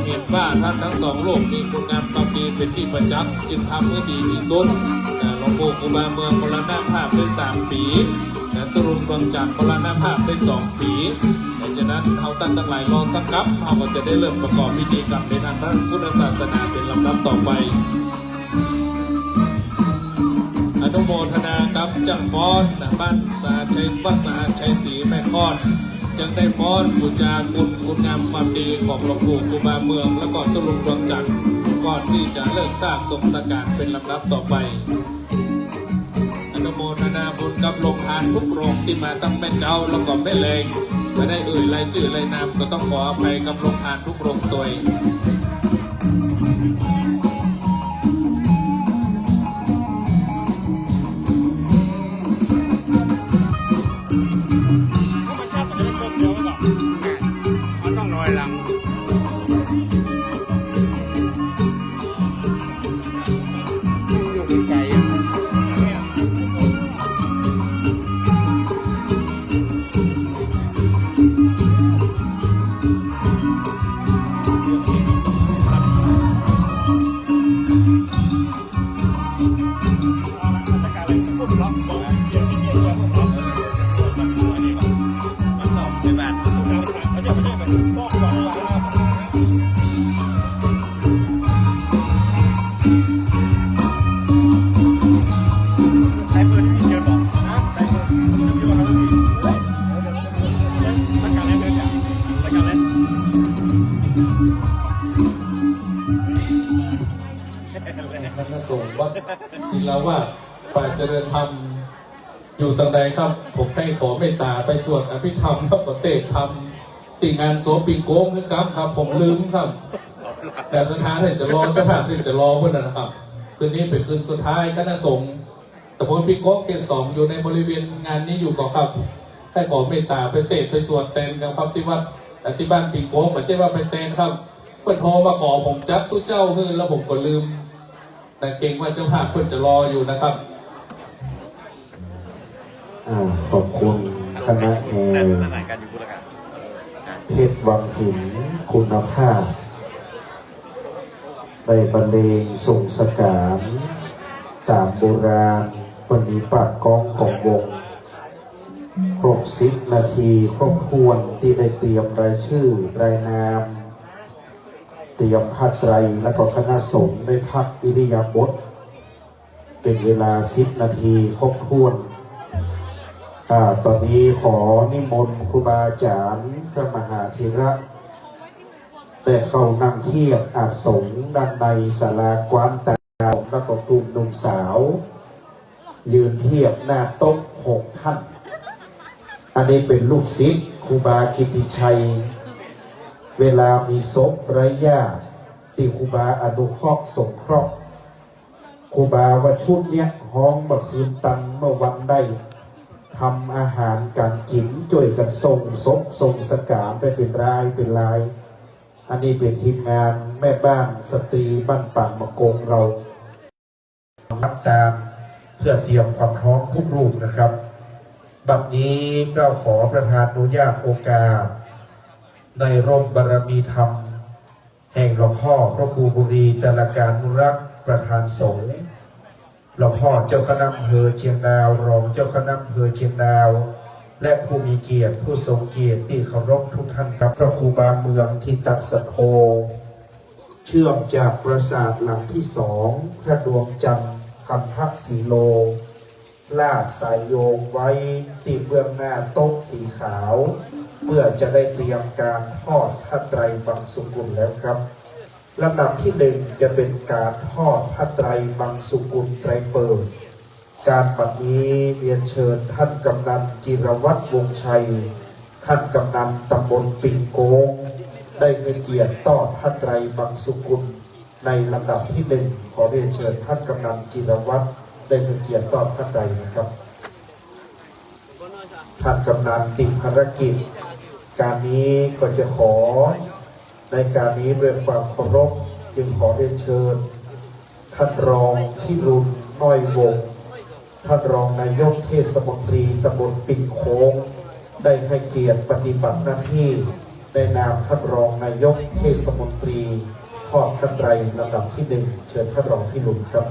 S4: เห็นว่าท่านทั้ง2 โลกมีคุณงามความดีเป็นที่ประจักษ์จึงทำให้ดีที่สุดหลวงปู่ครูบาเมืองมรณภาพได้3 ปีตุลุงดวงจันทร์มรณภาพได้2 ปีเพราะฉะนั้นเขาตั้งหลายรอสักกับเขาก็จะได้เริ่มประกอบพิธีกรรมในทางพระพุทธศาสนาเป็นลำดับต่อไปอนุโมทนากับจังฟ้อนบ้านสาชัยวัดสาชัยศรีแม่ค้อนจึงได้ฟ้อนบูชาคุณงามความดีของหลวงปู่ครูบาเมืองและก็ตุลุงดวงจันทร์ก่อนที่จะเลิกสร้างทรงสการเป็นลำดับต่อไปอนุโมทนาบุญกับโรงทานทุกโรงที่มาตั้งแม่เจ้าแล้วก็แม่เลงจะได้เอ่ยรายชื่อรายนามก็ต้องขออภัยกับโรงทานทุกโรงตัว
S5: ต้องน้อยหลัง
S4: ข ณะสงฆ์วัดศิลาวาสป่าเจริญธรรมอยู่ตรงใดครับผมให้ขอเมตตาไปสวดอภิธรรมแล้วก็เตะธรรมติงานโสปิงโก้คือครับผมลืมครับแต่สถานเนี่ยจะรอเจ้าภาพเนี่ยจะรอเพื่อนนะครับคืนนี้เป็นคืนสุดท้ายคณะสงฆ์ตำบลปิงโก้เขต 2อยู่ในบริเวณงานนี้อยู่ก่อนครับให้ขอเมตตาไปเตะไปสวดเต็นกันครับที่วัดที่บ้านปิงโก้เหมือนเช่ว่าเป็นเต็นครับเพื่อนโทรมาขอผมจับตู้เจ้าเฮือแล้วผมก็ลืมแต่เก่งว่าเจ้าภาพเพื่อนจะรออยู่นะครับ
S1: ขอบคุณคณะแห่เพชรวังหินคุณภาพได้บรรเลงส่งสการตามโบราณวันนี้ปาดกองของวงครบ10 นาทีครบถ้วนที่ได้เตรียมรายชื่อรายนามเตรียมผ้าไตรและก็คณะสงฆ์ได้พักอิริยาบถเป็นเวลา10 นาทีครบถ้วนตอนนี้ขอนิมนต์ครูบาอาจารย์พระมหาเถระได้เข้านั่งเทียบอาสงฆ์ด้านในศาลากว้านตาวแล้วก็กลุ่มหนุ่มสาวยืนเทียบหน้าโต๊ะ6 ท่านอันนี้เป็นลูกศิษย์ครูบากิติชัยเวลามีศพไร้ญาติที่ครูบาอนุเคราะห์สงเคราะห์ครูบาว่าชุดเนี้ยห้องเมื่อคืนตันเมื่อวันได้ทำอาหารการกินช่วยกันส่งศพส่งสการไปเป็นรายเป็นลายอันนี้เป็นทีมงานแม่บ้านสตรีบ้านป่างมะกงเรานับตามเพื่อเตรียมความพร้อมทุกรูปนะครับบัดนี้ก็ขอประทานอนุญาตโอกาสในร่มบารมีธรรมแห่งหลวงพ่อพระครูบุรีแต่ละการนุรักษ์ประธานสงฆ์หลวงพ่อเจ้าคณะอำเภอเชียงดาวรองเจ้าคณะอำเภอเชียงดาวและผู้มีเกียรติผู้ทรงเกียรติที่เคารพทุกท่านครับพระครูบาเมืองทิตัสโธเชื่อมจากปราสาทหลังที่2พระดวงจันทร์คันทักสีโลลากสายโยงไว้ติดเบื้องหน้าโต๊ะสีขาวเพื่อจะได้เตรียมการทอดผ้าไตรบังสุกุลแล้วครับลำดับที่1จะเป็นการทอดผ้าไตรบังสุกุลไตรเปิดการบัดนี้เรียนเชิญท่านกำนันจิรวัตรวงชัยท่านกำนันตำบลปิงโกงได้ให้เกียรติทอดผ้าไตรบังสุกุลในลำดับที่1ขอเรียนเชิญท่านกำนันจิรวัตรได้ให้เกียรติทอดผ้าไตรนะครับท่านกำนันติดภารกิจการนี้ก็จะขอในการนี้ด้วยความเคารพจึงขอเรียนเชิญท่านรองพิรุณน้อยวงศ์ท่านรองนายกเทศมนตรีตำบลปิ่งโค้งได้ให้เกียรติปฏิบัติหน้าที่ในนามท่านรองนายกเทศมนตรีทอดผ้าไตรลำดับที่1เชิญท่านรองพิรุณครับ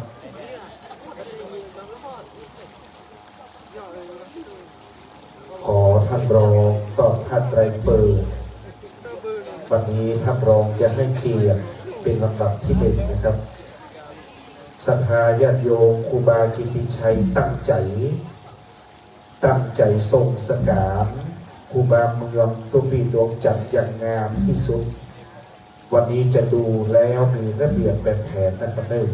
S1: ขอท่านรองทอดผ้าไตรเปิดวันนี้ท่านรองจะให้เกียรติเป็นลำดับที่1นะครับศรัทธาญาติโยมครูบากิติชัยตั้งใจทรงสการครูบาเมืองตุปีดวงจันทร์อย่างงามที่สุดวันนี้จะดูแล้วมีระเบียบแบบแผนนะครับ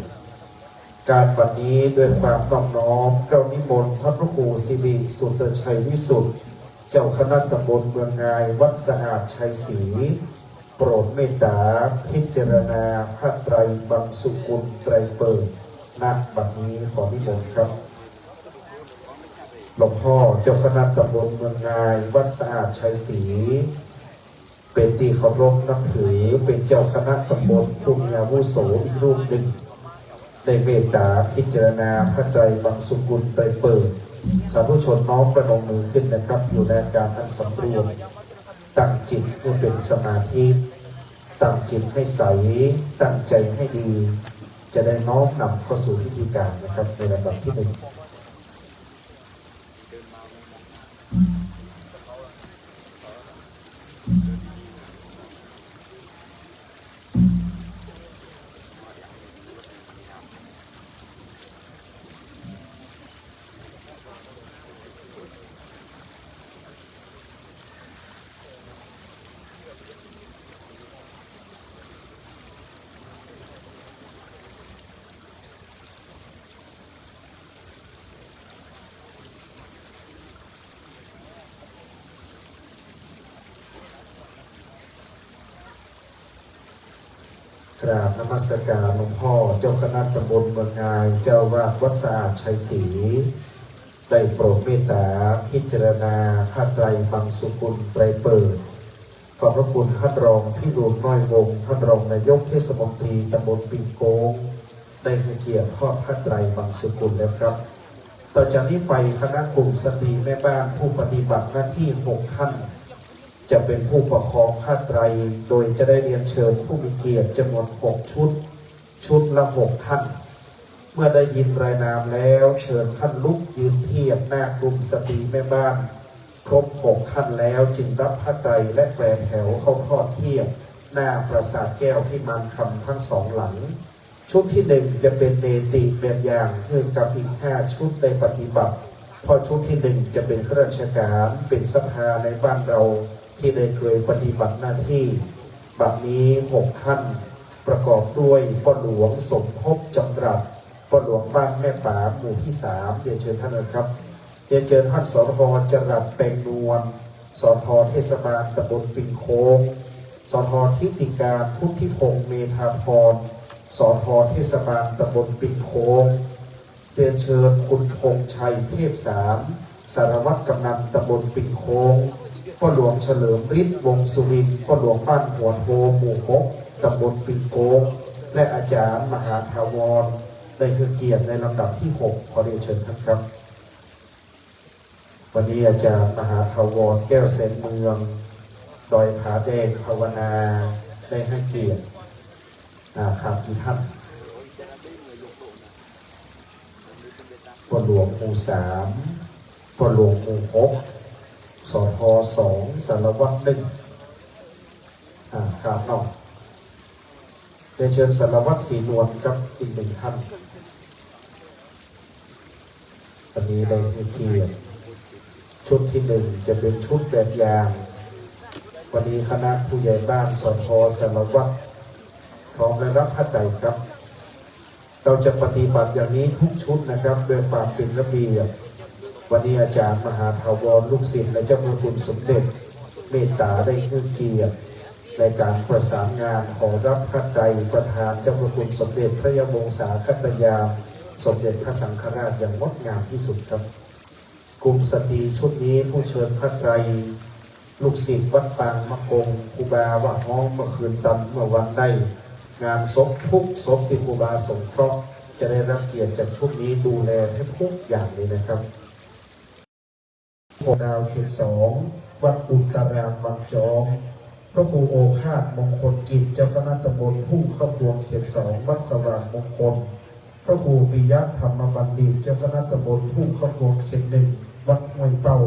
S1: การวันนี้ด้วยความน้อมเก้านิมนต์พระครูสิริสุตชัยวิสุทธิ์เจ้าคณะตำบลเมืองงายวัดสะอาดชัยศรีโปรดเมตตาพิจารณาผ้าไตรบังสุกุลไตรเปิดณบัดนี้ขอนิมนต์ครับหลวงพ่อเจ้าคณะตำบลเมืองงายวัดสะอาดชัยศรีเป็นที่เคารพนับถือเป็นเจ้าคณะตำบลผู้มีอาวุโสอีกรูปหนึ่งได้เมตตาพิจารณาผ้าไตรบังสุกุลไตรเปิดสาธุชนน้อมประนมมือขึ้นนะครับอยู่ในการอันสำรวมตั้งจิตให้เป็นสมาธิตั้งจิตให้ใสตั้งใจให้ดีจะได้น้อมนำเข้าสู่พิธีการนะครับในลำดับที่1 กราบนมัสการหลวงพ่อเจ้าคณะตำบลเมืองงายเจ้าวาดวัดสะอาดชัยศรีได้โปรดเมตตาพิจารณาผ้าไตรบางสุกุลไตรเปิดขอบพระคุณท่านรองพี่ดวงน้อยวงศ์ท่านรองนายกเทศมนตรีตำบลปิงโกงได้ให้เกียรติทอดผ้าไตรบางสุกุลแล้วครับต่อจากนี้ไปคณะกลุ่มสตรีแม่บ้านผู้ปฏิบัติหน้าที่6 ท่านจะเป็นผู้ประคองผ้าไตรโดยจะได้เรียนเชิญผู้มีเกียรติจำนวน6 ชุดละ6 ท่านเมื่อได้ยินรายนามแล้วเชิญท่านลุกยืนเทียบหน้ากลุ่มสตรีแม่บ้านครบ6 ท่านแล้วจึงรับผ้าไตรและแปรแถวเข้าทอดเทียบหน้าปราสาทแก้วพิมานคำทั้ง2 หลังชุดที่1จะเป็นเนติแบบอย่างคือกับอีก5 ชุดในปฏิบัติพอชุดที่1จะเป็นข้าราชการเป็นสภาในบ้านเราที่ได้เคยปฏิบัติหน้าที่บัดนี้6 ท่านประกอบด้วยพ่อหลวงสมภพจำรัดพ่อหลวงบ้านแม่ป่าหมู่ที่3เรียนเชิญท่านนะครับเรียนเชิญท่านสทจรัสเป็นนวลสทเทศบาลตำบลปิงโค้งสททิติการพุทธิพงษ์เมธาพรสทเทศบาลตำบลปิงโค้งเรียนเชิญคุณธงชัยเทพ3สารวัตรกำนันตำบลปิงโค้งพ่อหลวงเฉลิมฤทธิ์วงสุรินทร์พ่อหลวงบ้านหัวโพหมู่6ตำบลปิงโค้งและอาจารย์มหาถาวรได้คือเกียรติในลำดับที่6ขอเรียนเชิญท่านครับวันนี้อาจารย์มหาถาวรแก้วแสนเมืองดอยผาแดงภาวนาได้ให้เกียรติครับที่ท่านพ่อหลวงหมู่3พ่อหลวงหมู่6สท2สารวัตร1ครับนอกเรียนเชิญสารวัตรศรีนวลครับอีก1 ท่านวันนี้ได้ให้เกียรติชุดที่1จะเป็นชุดแบบอย่างวันนี้คณะผู้ใหญ่บ้านสทสารวัตรพร้อมได้รับผ้าไตรครับเราจะปฏิบัติอย่างนี้ทุกชุดนะครับโดยความเป็นระเบียบวันนี้อาจารย์มหาถาวรลูกศิษย์และเจ้าพระคุณสมเด็จเมตตาได้ให้เกียรติในการประสานงานขอรับผ้าไตรประธานเจ้าพระคุณสมเด็จพระยาวงศาคัตยามสมเด็จพระสังฆราชอย่างงดงามที่สุดครับกลุ่มสตรีชุดนี้ผู้เชิญผ้าไตรลูกศิษย์วัดปางมะกงครูบาว่าห้องเมื่อคืนตำเมื่อวันได้งานศพทุกศพที่ครูบาสงเคราะห์จะได้รับเกียรติจากชุดนี้ดูแลให้ทุกอย่างเลยนะครับดาวเขต2วัดอุตรามบางจองพระครูโอภาสมงคลกิจเจ้าคณะตำบลทุ่งข้าวพวงเขต2วัดสว่างมงคลพระครูปิยะธรรมบัณฑิตเจ้าคณะตำบลทุ่งข้าวพวงเขต1วัดห้วยเป่า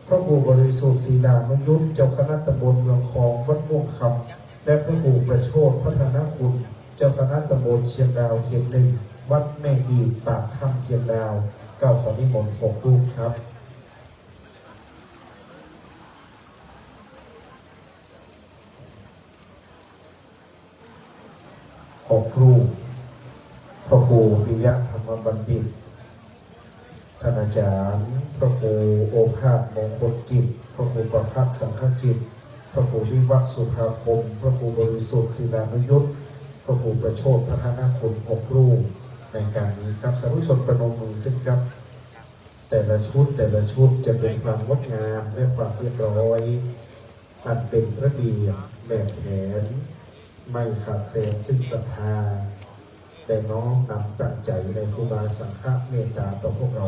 S1: พระครูบริสุทธิ์ศรีดานุยุทธเจ้าคณะตำบลเมืองคลองวัดม่วงคำและพระครูประโชติพัฒนคุณเจ้าคณะตำบลเชียงดาวเขต1วัดแม่อีปากถ้ำเชียงดาวกล่าวขอนิมนต์6 รูปครับ6 รูปพระครูปิยะธรรมบัณฑิตท่านอาจารย์พระครูโอภาสมงคลกิจพระครูประภัสสังฆกิจพระครูวิวัฒน์สุภาคมพระครูบริสุทธิ์ศิลานุยุทธพระครูประโชติพัฒนาคุณ6 รูปในการนี้ครับสาธุชนประนมมือขึ้นครับแต่ละชุดจะเป็นความงดงามและความเรียบร้อยอันเป็นระเบียบแบบแผนไม่ขาดแคลนซึ่งศรัทธาแต่น้อมนำตั้งใจในครูบาสังฆเมตตาต่อพวกเรา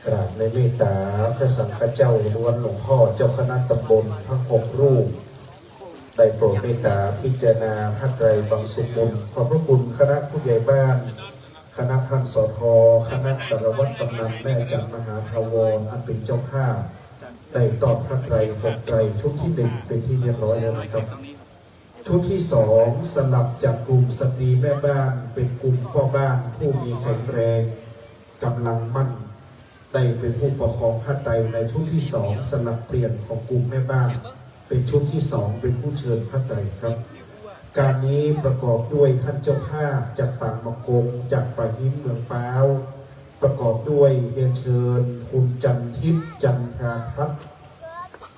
S1: กราบในเมตตาพระสังฆเจ้าล้วนหลวงพ่อเจ้าคณะตำบลทั้ง6 รูปได้โปรดเมตตาพิจารณาผ้าไตรบางสุกุลขอบพระคุณคณะผู้ใหญ่บ้านคณะท่านสทคณะสารวัตรกำนันแม่จันมหาถาวรอันเป็นเจ้าภาพได้ตอบผ้าไตร6 ไตรชุดที่1เป็นที่เรียบร้อยแล้วนะครับชุดที่2สลับจากกลุ่มสตรีแม่บ้านเป็นกลุ่มพ่อบ้านผู้มีแข็งแรงกำลังมั่น ได้เป็นผู้ปกครองผ้าไตรในชุดที่สองสลับเปลี่ยนของกลุ่มแม่บ้านเป็นชุดที่สองเป็นผู้เชิญผ้าไตรครับ การนี้ประกอบด้วยท่านเจ้าภาพจากปางมะกงจากป่าหินเมืองป้าวประกอบด้วยเรียนเชิญคุณจันทิพย์จันทราพัฒน์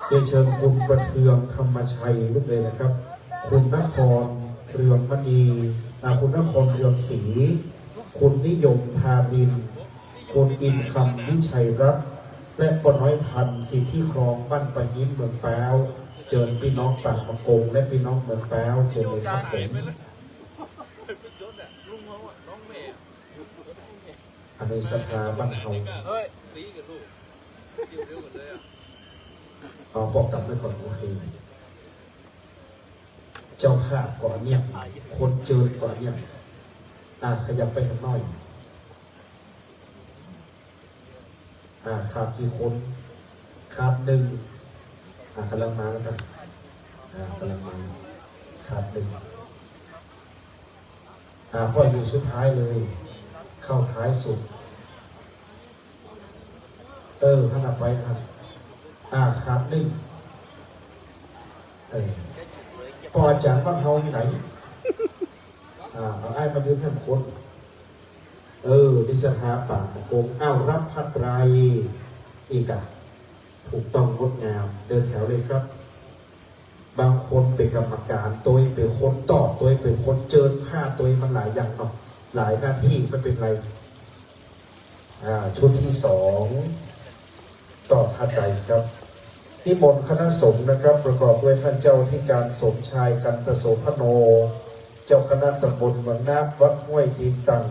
S1: เรียนเชิญคุณประเทืองธรรมชัยลูกเลยนะครับคุณนครเรืองมณีคุณนครเรืองศรีคุณนิยมทารินคุณอินคำวิชัยรัตน์และปน้อยพันธ์สิทธิครองบ้านป่าหินเมืองป้าวเชิญพี่น้องปางมะกงและพี่น้องเมืองแป้วเชิญเลยครับผมอันนี้สภาบ้านเฮาเอาบอกกลับไปก่อนโอเคเจ้าภาพก่อนเนี่ยคนเจิญก่อนเนี่ยขยับไปข้างน้อยขาดกี่คนขาดหนึ่งกำลังมาแล้วกันกำลังมาขาดหนึ่งพ่ออยู่สุดท้ายเลยเข้าท้ายสุดขนาดไปครับขาดหนึ่งพออาจารย์บ้านเฮาที่ไหนเอาไอ้มายืนให้คนนิสหาป่าโกงรับพัตราอีกถูกต้องงดงามเดินแถวเลยครับบางคนเป็นกรรมการตัวเป็นคนตอบตัวเป็นคนเจิญผ้าตัวมันหลายอย่างเนาะหลายหน้าที่ไม่เป็นไรชุดที่สองต่อผ้าใจครับนิมนต์คณะสงฆ์นะครับประกอบด้วยท่านเจ้าที่การสมชายกันตโสพโนเจ้าคณะตำบลเมืองนาวัดห้วยตีนตัง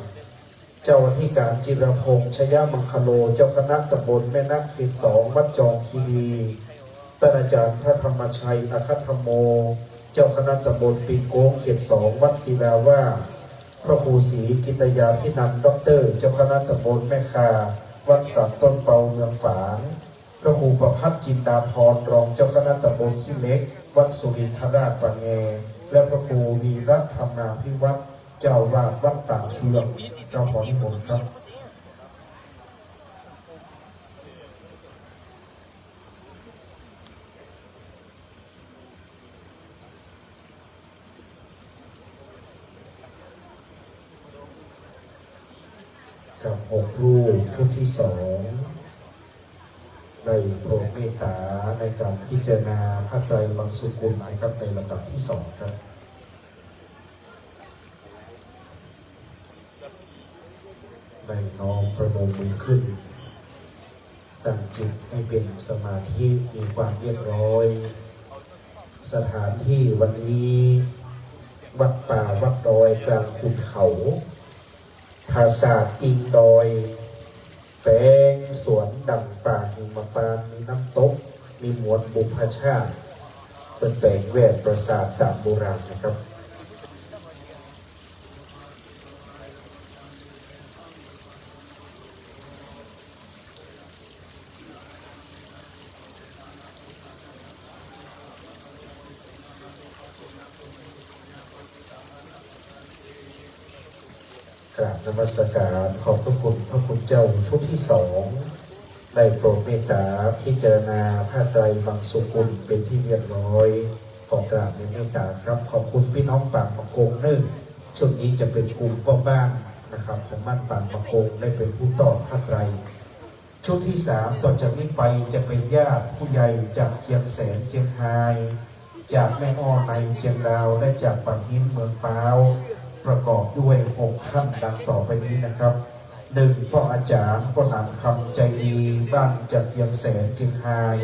S1: เจ้าที่การจิรพงษ์ชยมังคโลเจ้าคณะตำบลแม่นักเขต2วัดจองคีรีท่านอาจารย์พระธรรมชัยอาคัตธโมเจ้าคณะตำบลปีโก้เขต2วัดศิลาวาพระครูศรีกิตยาพินันท์ด็อกเตอร์เจ้าคณะตำบลแม่คาวัดสัมต้นเปาเมืองฝางพระครูประภัสจินดาพรรองเจ้าคณะตำบลขี้เล็กวัดสุรินทราชปางแงและพระครูวีระธรรมาภิวัตรเจ้าวาดวัดต่างเฟืองเจ้าขอนิมนต์ครับกับ6รูปชุดที่2ในโปรดเมตตาในการพิจารณาพระไตรบางสุกุลนะครับในลำดับที่2ครับได้น้อมประนมมือขึ้นตั้งจิตให้เป็นสมาธิมีความเรียบร้อยสถานที่วันนี้วัดป่าวัดดอยกลางขุนเขาภาษาอิงดอยแปลงสวนดังป่าหิมพานต์มีน้ำตกมีหมวดบุพชาติเป็นแปลงแวดปราสาทตามโบราณนะครับกราบนมัสการขอบพระคุณพระคุณเจ้าชุดที่2ได้โปรดเมตตาพิจารณาผ้าไตรบางสุกุลเป็นที่เรียบร้อยขอกราบในเมตตาครับขอบคุณพี่น้องปากมะกงช่วงนี้จะเป็นกลุ่มพ่อบ้านนะครับของบ้านปากมะกงได้เป็นผู้ต่อผ้าไตรชุดที่3ต่อจากนี้ไปจะเป็นญาติผู้ใหญ่จากเชียงแสนเชียงรายจากแม่อ้อในเชียงดาวและจากป่าหินเมืองป้าวประกอบด้วย6ท่านดังต่อไปนี้นะครับ1พ่ออาจารย์พ่อหนังคำใจดีบ้านจากเชียงแสนเชียงราย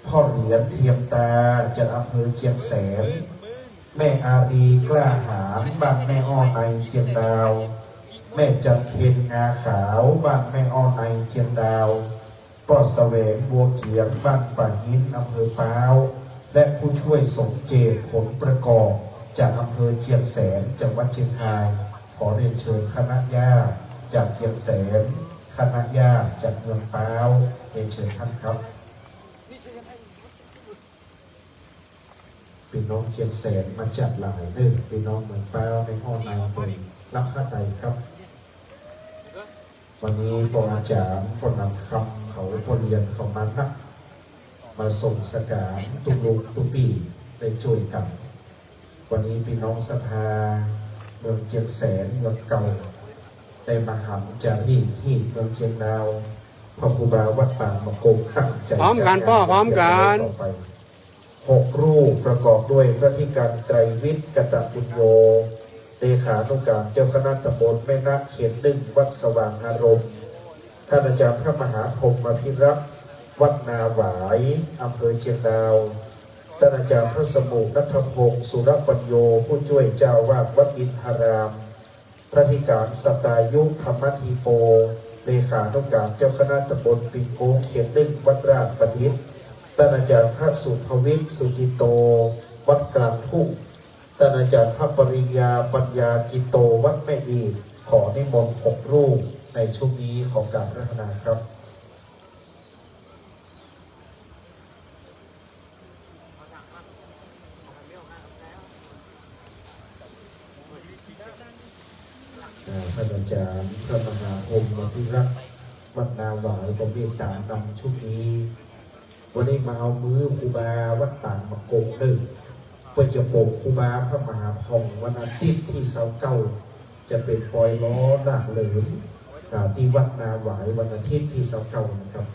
S1: พ่อเหรียญเทียมตาจากอำเภอเชียงแสนแม่อารีกล้าหาญบ้านแม่อ้อในเชียงดาวแม่จันเพ็ญงาขาวบ้านแม่อ้อในเชียงดาวพ่อแสวงบัวเกียงบ้านป่าหินอำเภอป้าวและผู้ช่วยสมเจตผลประกอบจากอำเภอเชียงแสนจังหวัดเชียงรายขอเรียนเชิญคณะญาติจากเชียงแสนคณะญาติจากเมืองป้าวเรียนเชิญท่านครับพี่น้องเชียงแสนมาจากหลายพี่น้องเมืองป้าวในห้องนายเป็นรับข้าใดครับ วันนี้พระอาจารย์ก็นำคำเขาบทเรียนเขามานักมาส่งสการตุลุงตุปีได้ช่วยกันวันนี้พี่น้องศรัทธาเมืองเชียงแสนเมืองเก่าได้มาหันจากที่เมืองเชียงดาวพระครูบาวัดป่ามะกงตั้งใจ
S5: พร้อมกันพ่อพร้อมกัน
S1: ต่อไป6 รูปประกอบด้วยพระธิการไตรวิทย์กตปุญโญเลขานุการเจ้าคณะตำบลแม่นักเขียนดึงวัดสว่างอารมณ์ท่านอาจารย์พระมหาพรหมพิรักษ์วัดนาหวายอำเภอเชียงดาวท่านอาจารย์พระสมุนัทพงศ์สุรปัญโยผู้ช่วยเจ้าวาดวัดอินทารามพระธิการสตายุธรรมทีโปเลขานุการเจ้าคณะตำบลปิงโกเขียนดึงวัดราชประดิษฐ์ท่านอาจารย์พระสุภวิทย์สุจิโตวัดกลางทุ่งท่านอาจารย์พระปริญญาปัญญากิโตวัดแม่อีขอนิมนต์6 รูปในช่วงนี้ของการพัฒนาครับท่านอาจารย์พระมหาพรหมพิรักษ์วัดนาหวายก็เมตตานำชุดนี้วันนี้มาเอามือครูบาวัดต่างมากงหนึ่งเพื่อจะโปกครูบาพระมหาพรหมวันอาทิตย์ที่29จะเป็นปล่อยล้อหนักเลยที่วัดนาหวายวันอาทิตย์ที่29นะครับ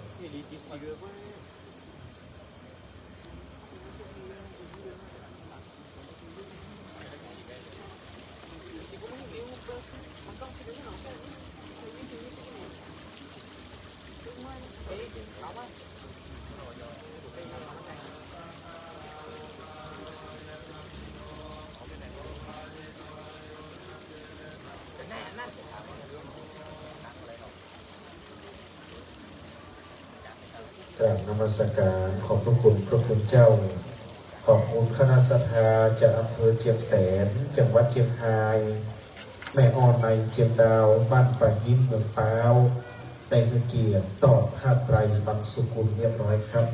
S1: กราบนมัสการขอบพระคุณพระคุณเจ้าขอบคุณคณะสัทธาจากอำเภอเชียงแสนจังหวัดเชียงรายแม่ออนในเชียงดาวบ้านป่ายิ้มเมืองป้าวได้ให้เกียรติต่อผ้าไตรบางสุกุลเรียบร้อยครับ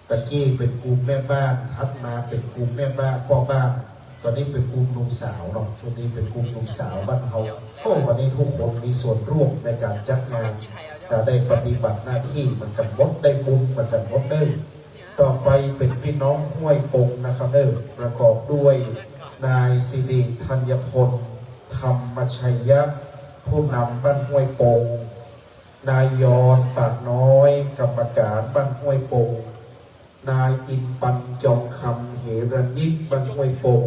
S1: ตะกี้เป็นกลุ่มแม่บ้านทัดมาเป็นกลุ่มแม่บ้านพ่อบ้านตอนนี้เป็นกลุ่มหนุ่มสาวเนาะช่วงนี้เป็นกลุ่มหนุ่มสาวบ้านเขาวันนี้ทุกคนมีส่วนร่วมในการจัดงานได้ปฏิบัติหน้าที่มันกันมดได้บุญมันกันมดได้ต่อไปเป็นพี่น้องห้วยปงนะครับประกอบด้วยนายสิริธัญพลธรรมชัยยะผู้นำบ้านห้วยปงนายยอนปากน้อยกรรมการบ้านห้วยปงนายอินปันจองคำเหรัญยิกบ้านห้วยปง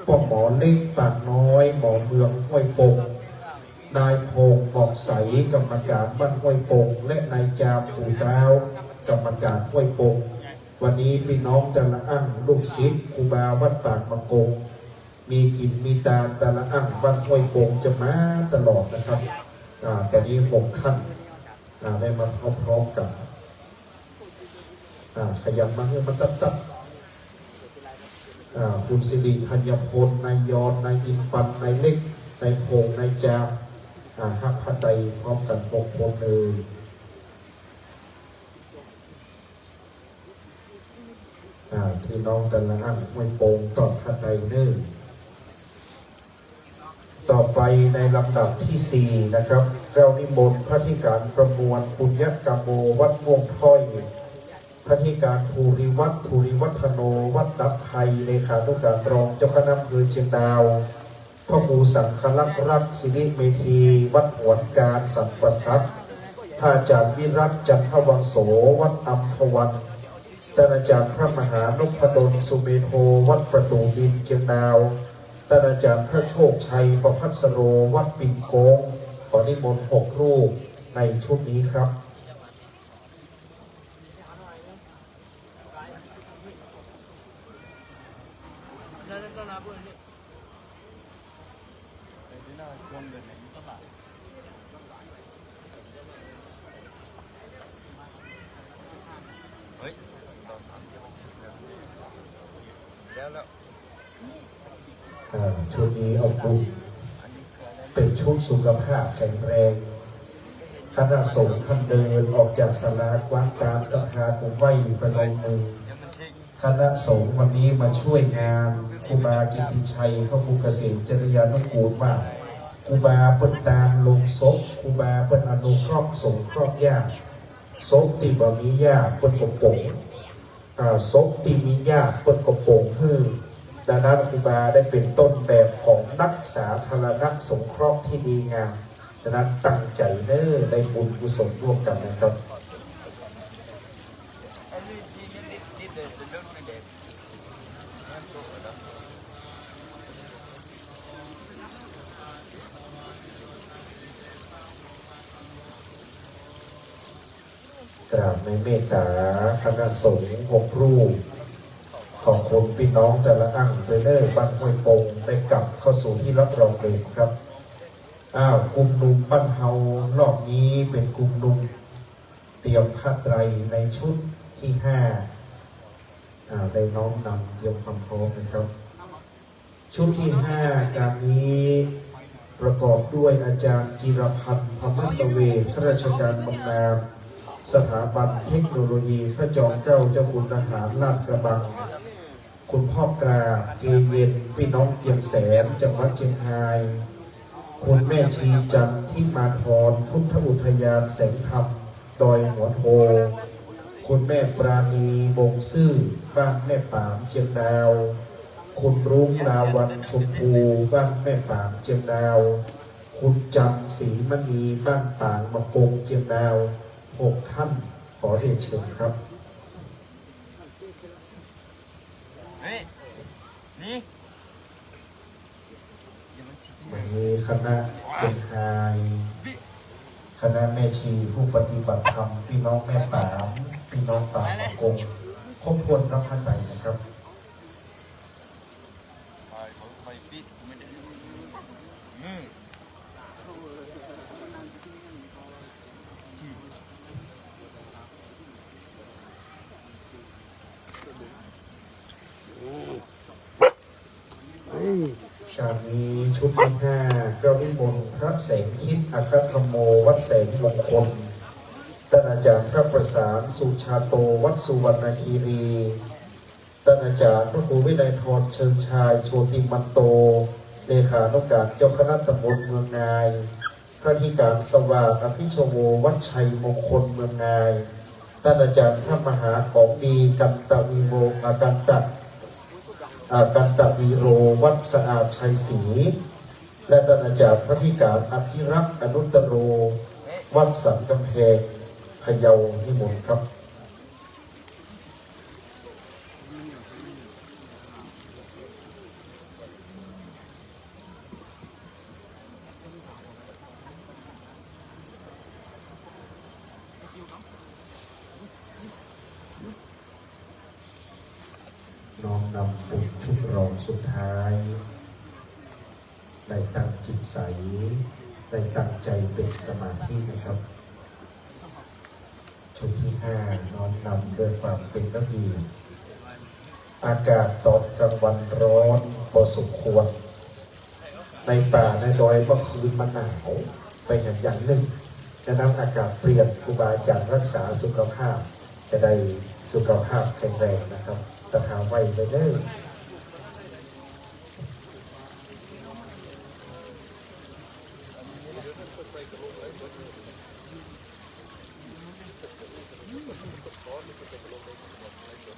S1: พ่อหมอเล็กปากน้อยหมอเมืองห้วยปงนายพงศ์บอกใสกรรมการบ้านห้วยปงและนายจามปู่ดาวกรรมการห้วยปงวันนี้พี่น้องแต่ละอั่งลูกศิษย์ครูบาวัดปากมะกงมีกินมีตาแต่ละอั่งบ้านห้วยปงจะมาตลอดนะครับแต่นี้6 ท่านได้มาพร้อมๆกันขยับมาเพื่อมาตัดคุณสิริธัญพลนายยอนนายอินปันนายเล็กนายพงนายจามหักพัดไตพร้อมกัน6 คนเลยพี่น้องแต่ละอั่งห้วยโป่งต่อพัดไตเนื้อต่อไปในลำดับที่4นะครับเรานิมนต์พระธิการประมวลปุญญกรรมโมวัดม่วงถ้อยพระธิการภูริวัฒโนวัดดับไทยเลขานุการรองเจ้าคณะอำเภอเชียงดาวพระครูสังฆลักษณ์รักศิริเมธีวัดหวนการสันปทรัพย์พระอาจารย์วิรัตจันทวังโสวัดอัมพวันท่านอาจารย์พระมหานพดลสุเมโทวัดประตูดินเชียงดาวท่านอาจารย์พระโชคชัยประพัสโรวัดปิ่งโกงขอนิมนต์6 รูปในชุดนี้ครับชุดนี้อบอุ่นเป็นชุดสุขภาพแข็งแรงคณะสงฆ์ท่านเดินออกจากศาลากว้างตามศรัทธากุไหวประนมมือคณะสงฆ์วันนี้มาช่วยงานครูบากิติชัยพระครูเกษมจริยานุกูลมาก ครูบาเปิดตามลงศพครูบาเปิดอนุเคราะห์สงเคราะห์ญาติศพที่บ่มีญาติเปิดกบปงศพที่มีญาติเปิดกบปงดังนั้นครูบาได้เป็นต้นแบบของนักสาธารณสงเคราะห์ที่ดีงามดังนั้นตั้งใจได้บุญกุศลร่วมกันนะครับกราบในเมตตาคณะสงฆ์6 รูปของคนพี่น้องแต่ละอั่งไปบ้านห้วยปงได้กลับเข้าสู่ที่รับรองเดิมครับกลุ่มหนุ่มบ้านเฮารอบนี้เป็นกลุ่มหนุ่มเตรียมผ้าไตรในชุดที่5ได้น้อมนำเตรียมความพร้อมนะครับชุดที่5การนี้ประกอบด้วยอาจารย์จิรพันธ์ธรรมสเวชข้าราชการบำนาญสถาบันเทคโนโลยีพระจอมเจ้าเจ้าคุณทหารลาดกระบังคุณพ่อกราเกเย็นพี่น้องเกียงแสนจังหวัดเชียงรายคุณแม่ชีจันทิมาพรพุทธอุทยานแสงธรรมดอยหัวโทคุณแม่ปราณีบงซื่อบ้านแม่ปามเชียงดาวคุณรุ้งดาวันชมพูบ้านแม่ปามเชียงดาวคุณจันศรีมณีบ้านปางมะกงเชียงดาว6 ท่านขอเรียนเชิญครับวันนี้คณะเชียงรายคณะแม่ชีผู้ปฏิบัติธรรมพี่น้องแม่ปามพี่น้องปางมะกงครบถ้วนรับพระไตรนะครับการนี้ชุดที่5ก็นิมนต์พระแสงทิศอัครธรรมโมวัดแสงมงคลท่านอาจารย์พระประสานสุชาโตวัดสุวรรณคีรีท่านอาจารย์พระครูวินัยธรเชิงชายโชติมันโตเลขานุการเจ้าคณะตำบลเมืองงายพระธิการสว่างอภิชโววัดชัยมงคลเมืองงายท่านอาจารย์พระมหาของดีกันตวิโมกันตวีโรวัดสะอาดชัยศรีและท่านอาจารย์พระธิการอภิรักษ์อนุตโรวัดสันกำแพงพะเยานิมนต์ครับน้อมนำเป็นชุดรองสุดท้ายได้ตั้งจิตใสได้ตั้งใจเป็นสมาธินะครับชุดที่5น้อมนำด้วยความเป็นระเบียบอากาศตอนกลางวันร้อนพอสมควรในป่าในดอยเมื่อคืนมันหนาวไปอย่างหนึ่งจะนำอากาศเปลี่ยนครูบาอาจารย์รักษาสุขภาพจะได้สุขภาพแข็งแรงนะครับจะหาไว้ไปได้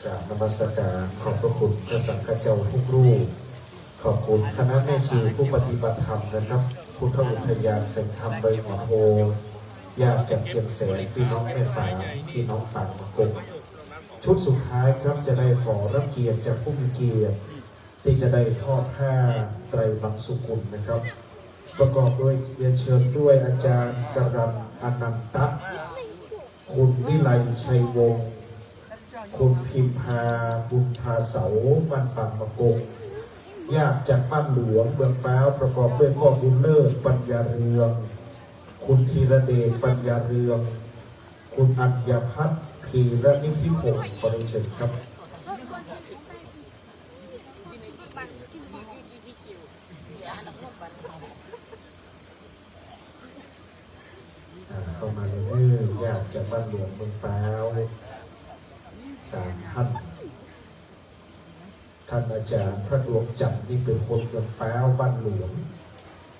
S1: กราบนมัสการขอบพระคุณพระสังฆเจ้าทุกรูปขอบคุณคณะแม่ชีผู้ปฏิบัติธรรมนะครับพุทธอุทยานแสงธรรมใบหัวโพญาติจากเพียงแสนพี่น้องแม่ป่าพี่น้องปางมะกงชุดสุดท้ายครับจะได้ขอรับเกียรติจากผู้มีเกียรติที่จะได้ทอดผ้าไตรบังสุกุลนะครับประกอบด้วยเรียนเชิญด้วยอาจารย์กรันอนันตะคุณวิไลชัยวงศ์คุณพิมพาบุญพาเสาบ้านปางมะกงญาติจากบ้านหลวงเมืองป้าวประกอบด้วยพ่อบุญเลิศปัญญาเรืองคุณธีรเดชปัญญาเรืองคุณอัญญพัฒน์พีและนิธิพงศ์ขอเรียนเชิญครับเข้ามาเลยญาติจากบ้านหลวงเมืองป้าว3 ท่านท่านอาจารย์พระดวงจันทร์นี่เป็นคนเมืองป้าวบ้านหลวง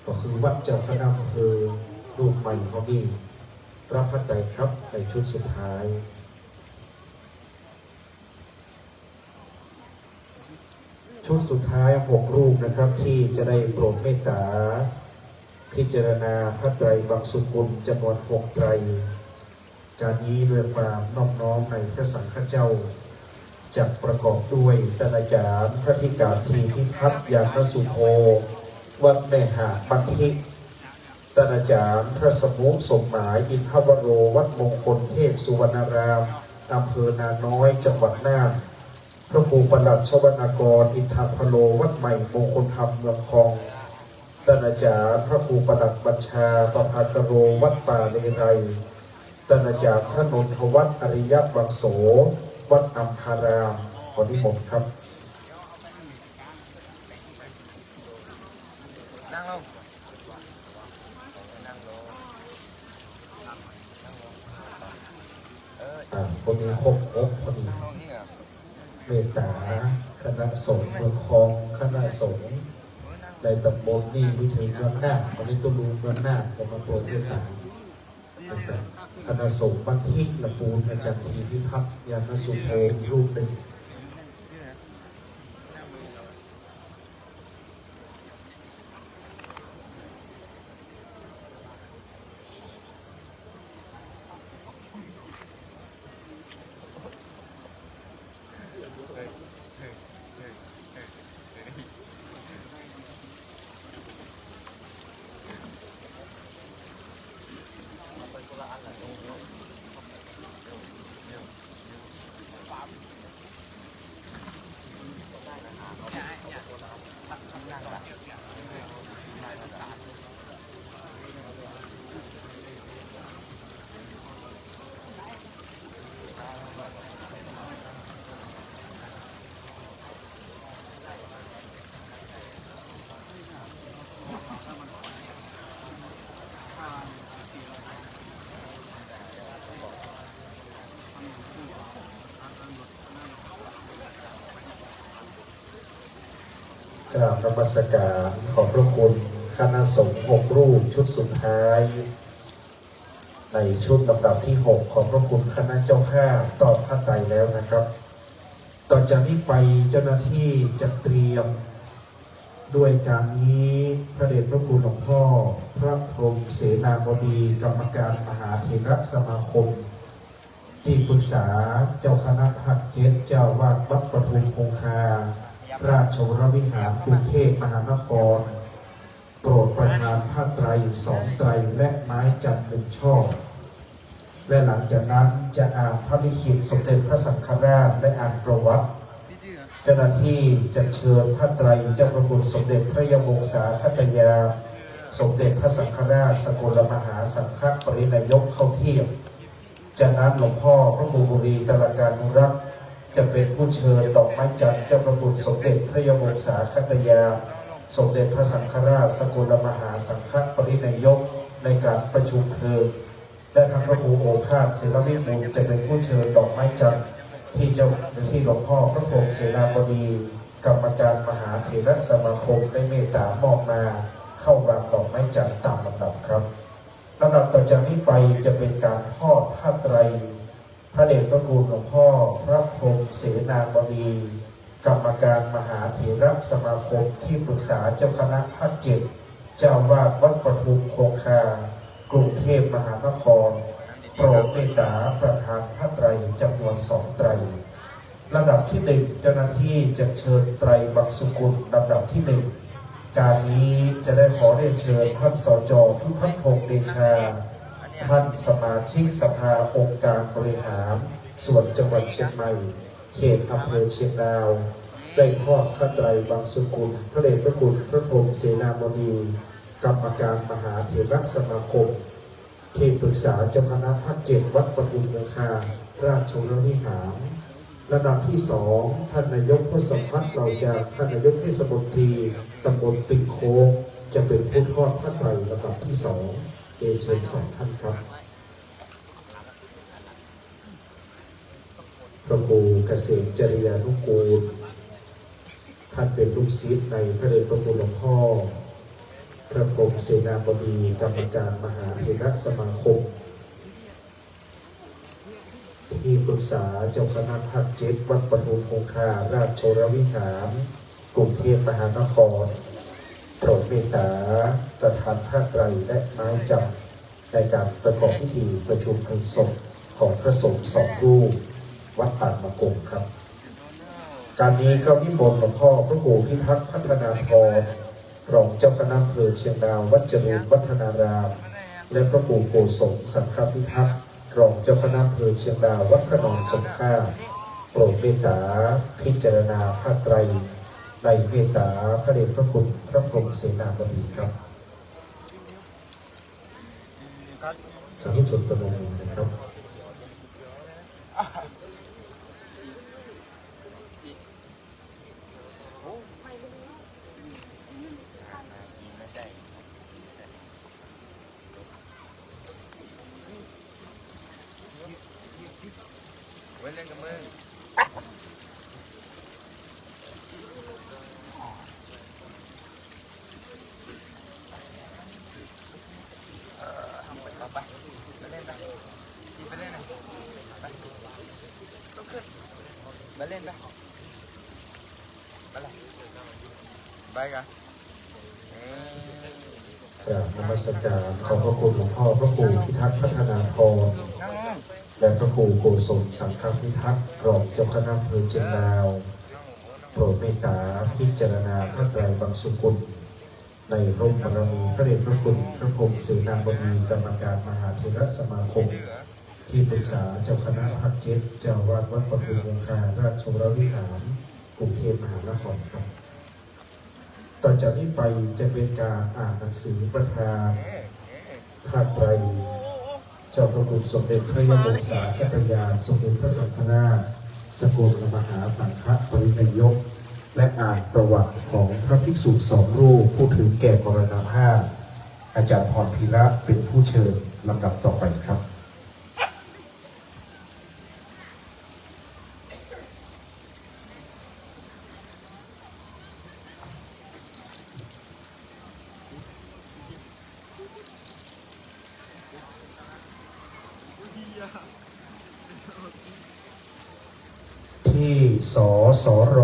S1: ก็คือวัดเจ้าคณะอำเภอรูปใหม่เขามีรับพระไตรครับในชุดสุดท้าย ชุดสุดท้าย6 รูปนะครับที่จะได้โปรดเมตตาพิจารณาพระไตรบางสุกุลจำนวน6 ไตรการนี้ด้วยความน้อมน้อมในพระสังฆเจ้าจะประกอบด้วยท่านอาจารย์พระธิการทีพิพัฒน์ยานพระสุโภวัดแม่หาดบันทิท่านอาจารย์พระสมุสมหมายอินทวโรวัดมงคลเทพสุวรรณารามอำเภอนาน้อยจังหวัดน่านพระครูประหลัดชวนากรอินทพโลวัดใหม่มงคลธรรมเมืองคลองท่านอาจารย์พระครูประหลัดบัญชาประภากโรวัดป่าเลไรท่านอาจารย์พระนนทวัฒน์อริยบังโสวัดอัมพารามขอนิมนต์ครับคนนี้ครบคนนี้เมตตาคณะสงฆ์เมืองคลองคณะสงฆ์ในตำบลนี่วิถีเมืองน่านวันนี้ตัวลุงเมืองน่านจะมาโปรดเมตตาคณะสงฆ์บันทิละปูนอาจารย์ทีพิพัฒน์ยานสุโภรูปหนึ่งกราบนมัสการขอบพระคุณคณะสงฆ์6 รูปชุดสุดท้ายในชุดลำดับที่6ขอบพระคุณคณะเจ้าภาพตอบพระไตรแล้วนะครับต่อจากนี้ไปเจ้าหน้าที่จะเตรียมด้วยการนี้พระเดชพระคุณหลวงพ่อพระพรหมเสนาบดีกรรมการมหาเถรสมาคมที่ปรึกษาเจ้าคณะภาค7เจ้าวาดวัดปทุมคงคาราชวรวิหารกรุงเทพมหานครโปรดประทานผ้าไตร2 ไตรและไม้จันทร์1 ช่อและหลังจากนั้นจะอ่านพระลิขิตสมเด็จพระสังฆราชและอ่านประวัติเจ้าหน้าที่จะเชิญผ้าไตรเจ้าพระคุณสมเด็จพระยมงศาคตยาสมเด็จพระสังฆราชสกลมหาสังฆปรินายกเข้าเทียบจากนั้นหลวงพ่อพระครูบุรีตระการนุรักษ์จะเป็นผู้เชิญดอกไม้จันทร์เจ้าพระคุณสมเด็จพระยมงศาคตยาสมเด็จพระสังฆราชสกลมหาสังฆปรินายกในการประชุมเพลิงและทางพระครูโอภาสศิลวิมูลจะเป็นผู้เชิญดอกไม้จันทร์ที่หลวงพ่อพระพรหมเสนาบดีกรรมการมหาเถรสมาคมได้เมตตามอบมาเข้าวางดอกไม้จันทร์ตามลำดับครับลำดับต่อจากนี้ไปจะเป็นการทอดผ้าไตรพระเดชพระคุณหลวงพ่อพระพรหมเสนาบดีกรรมการมหาเถรสมาคมที่ปรึกษาเจ้าคณะภาค7เจ้าวาดวัดปทุมคงคากรุงเทพมหานครโปรดเมตตาประทานผ้าไตรจำนวน2 ไตรลำดับที่1เจ้าหน้าที่จะเชิญไตรบางสุกุลลำดับที่1การนี้จะได้ขอเรียนเชิญท่านสจ.พิพัฒน์พงษ์เดชาท่านสมาชิกสภาองค์การบริหารส่วนจังหวัดเชียงใหม่เขตอำเภอเชียงดาวได้ทอดผ้าไตรบางสุกุลพระเดชพระคุณพระพรหมเสนาบดีกรรมการมหาเถรสมาคมที่ปรึกษาเจ้าคณะภาค7วัดปทุมคงคาราชวรวิหารลำดับที่2ท่านนายกผู้สัมพันธ์เราจากท่านนายกเทศมนตรีตำบลปิงโค้งจะเป็นผู้ทอดผ้าไตรลำดับที่2เรียนเชิญ2 ท่านครับพระครูเกษมจริยานุกูลท่านเป็นลูกศิษย์ในพระเดชพระคุณหลวงพ่อ พระพรหมเสนาบดีกรรมการมหาเถรสมาคมที่ปรึกษาเจ้าคณะภาค7วัดปทุมคงคาราชวรวิหารกรุงเทพมหานครโปรดเมตตาประธานผ้าไตรและไม้จับในการประกอบพิธีประชุมเพลิงศพของพระสงฆ์2 รูปวัดป่ามะกงครับการนี้ก็นิมนต์หลวงพ่อพระครูพิทักษ์พัฒนาพรรองเจ้าคณะอำเภอเชียงดาววัดเจริญวัฒนารามและพระครูโกศลสังฆพิทักษ์รองเจ้าคณะอำเภอเชียงดาววัดพระนอนสงขลาโปรดเมตตาพิจารณาผ้าไตรในเมตตาพระเดชพระคุณพระพรหมเสนาบดีครับสาธุชนประนมมือนะครับ
S5: มาเล่นไปไปกัน
S1: กราบนมัสการขอบพระคุณหลวงพ่อพระครูพิทักษ์พัฒนาพรและพระครูโกศลสังฆพิทักษ์รองเจ้าคณะอำเภอเชียงดาวโปรดเมตตาพิจารณาพระไตรบางสุกุลในร่มบารมีพระเดชพระคุณพระพรหมเสนาบดีกรรมการมหาเถรสมาคมที่ปรึกษาเจ้าคณะภาค7เจ้าวาดวัดปทุมคงคาราชวรวิหารกรุงเทพมหานครครับต่อจากนี้ไปจะเป็นการอ่านหนังสือประธานผ้าไตรเจ้าพระคุณสมเด็จพระยมงศาคตยานสมเด็จพระสังฆราชสกลมหาสังฆปรินายกและอ่านประวัติของพระภิกษุ2 รูปผู้ถึงแก่มรณภาพอาจารย์พรพีระเป็นผู้เชิญลำดับต่อไปครับที่สสร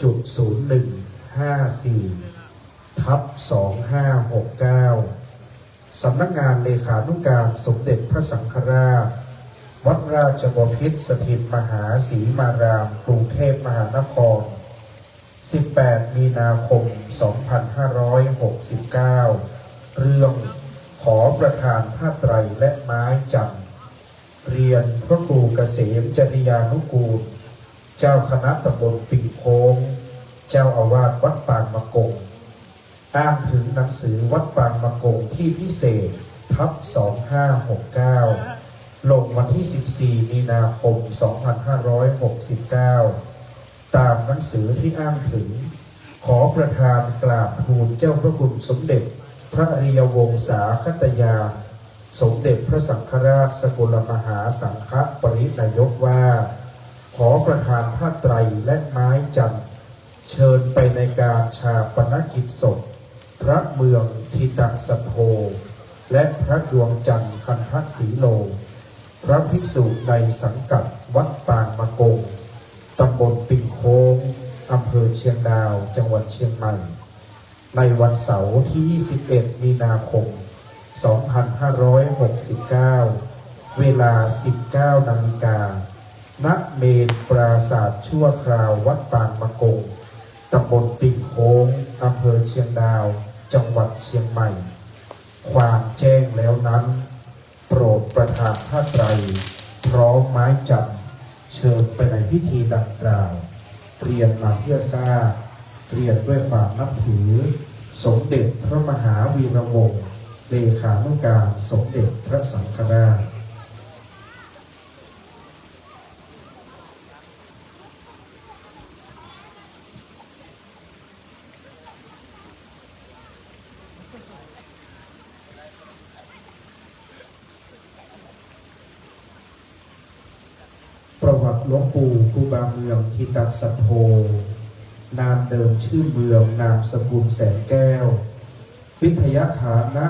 S1: จุด0154/2569สำนักงานเลขานุการสมเด็จพระสังฆราชวัดราชบพิตรสถิตมหาศรีมารามกรุงเทพมหานคร18 มีนาคม 2569 เรื่องขอประทานผ้าไตรและไม้จันทร์เรียนพระครูเกษมจริยานุกูลเจ้าคณะตำบลปิ่งโค้งเจ้าอาวาสวัดปางมะกงอ้างถึงหนังสือวัดปางมะกงที่พิเศษ/2569ลงวันที่ 14 มีนาคม 2569 ตามหนังสือที่อ้างถึงขอประทานกราบทูลเจ้าพระคุณสมเด็จพระอริยวงศาคตยานสมเด็จพระสังฆราชสกลมหาสังฆปรินายกว่าขอประทานผ้าไตรและไม้จันทร์เชิญไปในการชาปนกิจศพพระเมืองทิตังสัพโพและพระดวงจันทร์คันทศรีโลพระภิกษุในสังกัดวัดปางมะกงตำบลปิ่งโค้งอำเภอเชียงดาวจังหวัดเชียงใหม่ในวันเสาร์ที่ 21 มีนาคม 2569 เวลา 19 นาฬิกาณเมรุปราสาทชั่วคราววัดปางมะกงตำบลปิ่งโค้งอำเภอเชียงดาวจังหวัดเชียงใหม่ความแจ้งแล้วนั้นโปรดประทานผ้าไตรพร้อมไม้จันทร์เชิญไปในพิธีดังกล่าวเรียนมาเพื่อทราบเรียนด้วยความนับถือสมเด็จพระมหาวีระวงศ์เลขานุการสมเด็จพระสังฆราชประวัติหลวงปู่ครูบาเมืองทิตังสัพโพนามเดิมชื่อเมืองนามสกุลแสนแก้ว วิทยาฐานะ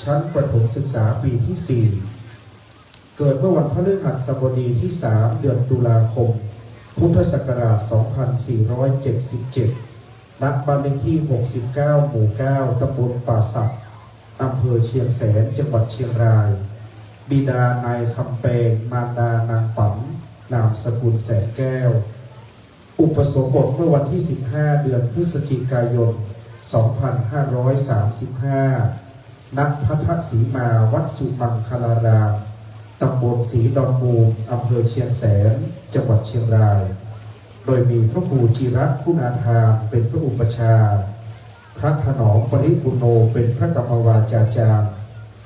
S1: ชั้นประถมศึกษาปีที่ 4 เกิดเมื่อวันพฤหัสบดีที่ 3 เดือนตุลาคม พุทธศักราช 2477 ณ บ้านเลขที่ 69 หมู่ 9 ตำบลป่าสัก อำเภอเชียงแสน จังหวัดเชียงราย บิดานายคำแปง มารดานางป๋ำนามสกุลแสนแก้ว อุปสมบทเมื่อวันที่ 15 เดือนพฤศจิกายน 2535 ณ พัทธสีมา วัดสุมังคลาราม ตำบลศรีดอนมูล อำเภอเชียงแสน จังหวัดเชียงราย โดยมีพระครูจิรัตน์คุณาภามเป็นพระอุปชฌาย์ พระถนอมปริปุโนเป็นพระกรรมวาจาจารย์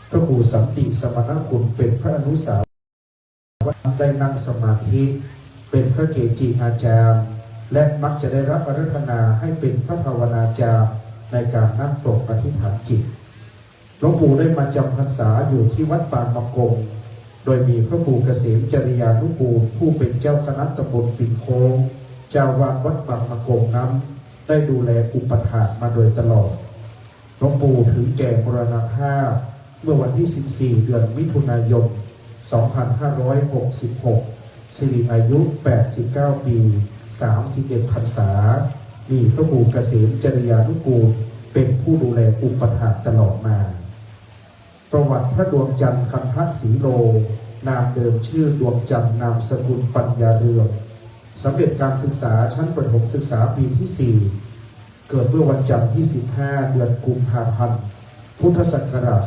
S1: พระครูสันติสมณคุณเป็นพระอนุสาวรีย์ได้นั่งสมาธิเป็นพระเกจิอาจารย์ และมักจะได้รับอาราธนาให้เป็นพระภาวนาจารย์ในการนั่งปลกอธิษฐานจิตหลวงปู่ได้มาจำพรรษาอยู่ที่วัดปางมะกง โดยมีพระครูเกษมจริยานุกูลผู้เป็นเจ้าคณะตำบลปิ่นโค้งเจ้าวาดวัดปางมะกงนั้นได้ดูแลอุปถากมาโดยตลอดหลวงปู่ถึงแก่มรณภาพเมื่อวันที่ 14 เดือนมิถุนายน 2566 สิริอายุ 89 ปี 31 พรรษา มีพระครูเกษมจริยานุกูลเป็นผู้ดูแลอุปถากตลอดมา ประวัติพระดวงจันทร์คันธสีโล นามเดิมชื่อดวงจันทร์นามสกุลปัญญาเรืองสำเร็จการศึกษาชั้นประถมศึกษาปีที่ 4 เกิดเมื่อวันจันทร์ที่ 15 เดือนกุมภาพันธ์ พุทธศักราช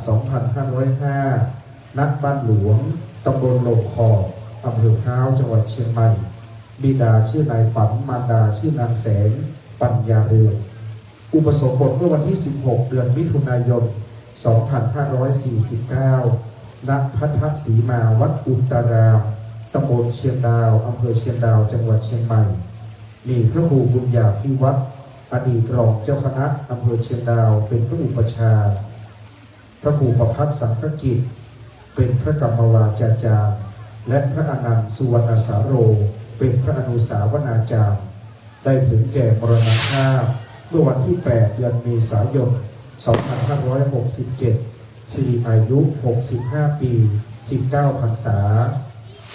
S1: 2505 ณ บ้านหลวง ตำบลโลกคอ อำเภอพร้าว จังหวัดเชียงใหม่ บิดาชื่อนายป๋ำ มารดาชื่อนางแสง ปัญญาเรือง อุปสมบทเมื่อวันที่ 16 เดือนมิถุนายน 2549 ณ พัทธสีมา วัดอุตตาราม ตำบลเชียงดาว อำเภอเชียงดาว จังหวัดเชียงใหม่ มีพระครูบุญญาภิวัตรอดีตรองเจ้าคณะอำเภอเชียงดาวเป็นพระอุปชฌาย์ พระครูประภัสสังฆกิจเป็นพระกรรมวาจาจารย์ และพระอนันต์สุวรรณสาโรเป็นพระอนุสาวนาจารย์ ได้ถึงแก่มรณภาพเมื่อวันที่ 8 เดือนเมษายน 2567 สิริอายุ 65 ปี 19 พรรษา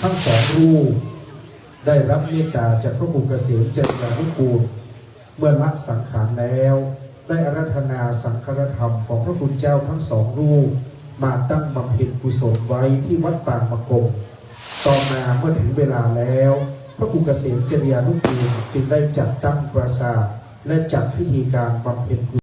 S1: ทั้งสองรูปได้รับเมตตาจากพระครูเกษมจริยานุกูลเมื่อละสังขารแล้วได้อาราธนาสังฆธรรมของพระคุณเจ้าทั้งสองรูปมาตั้งบำเพ็ญกุศลไว้ที่วัดปางมะกง ต่อมาเมื่อถึงเวลาแล้วพระครูเกษมจริยานุกูลจึงได้จัดตั้งปราสาทและจัดพิธีการบำเพ็ญกุศล